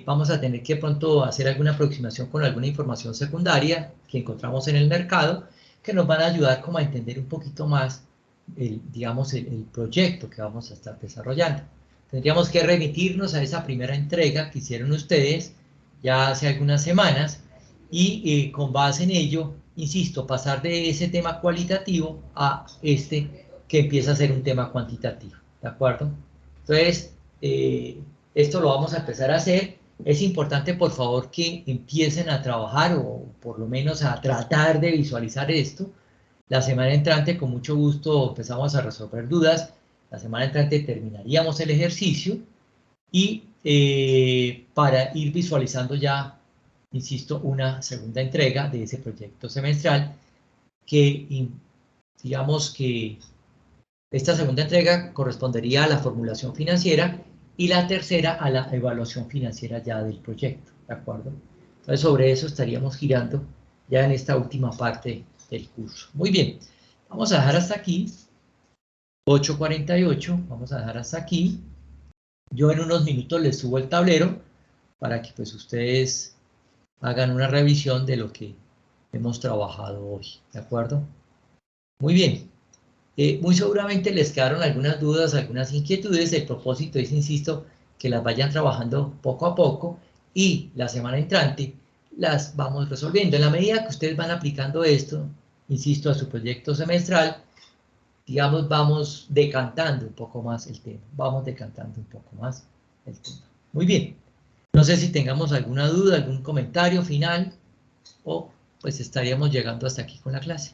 Vamos a tener que pronto hacer alguna aproximación con alguna información secundaria que encontramos en el mercado, que nos van a ayudar como a entender un poquito más digamos, el proyecto que vamos a estar desarrollando. Tendríamos que remitirnos a esa primera entrega que hicieron ustedes ya hace algunas semanas y con base en ello, insisto, pasar de ese tema cualitativo a este que empieza a ser un tema cuantitativo, ¿de acuerdo? Entonces, esto lo vamos a empezar a hacer. Es importante, por favor, que empiecen a trabajar o por lo menos a tratar de visualizar esto. La semana entrante, con mucho gusto, empezamos a resolver dudas. La semana entrante terminaríamos el ejercicio y para ir visualizando ya, insisto, una segunda entrega de ese proyecto semestral que, digamos que esta segunda entrega correspondería a la formulación financiera y la tercera a la evaluación financiera ya del proyecto, ¿de acuerdo? Entonces, sobre eso estaríamos girando ya en esta última parte del curso. Muy bien, vamos a dejar hasta aquí, 8:48, vamos a dejar hasta aquí. Yo en unos minutos les subo el tablero para que pues ustedes hagan una revisión de lo que hemos trabajado hoy, ¿de acuerdo? Muy bien. Muy seguramente les quedaron algunas dudas, algunas inquietudes. El propósito es, insisto, que las vayan trabajando poco a poco y la semana entrante las vamos resolviendo. En la medida que ustedes van aplicando esto, insisto, a su proyecto semestral, digamos, vamos decantando un poco más el tema. Vamos decantando un poco más el tema. Muy bien. No sé si tengamos alguna duda, algún comentario final o pues estaríamos llegando hasta aquí con la clase.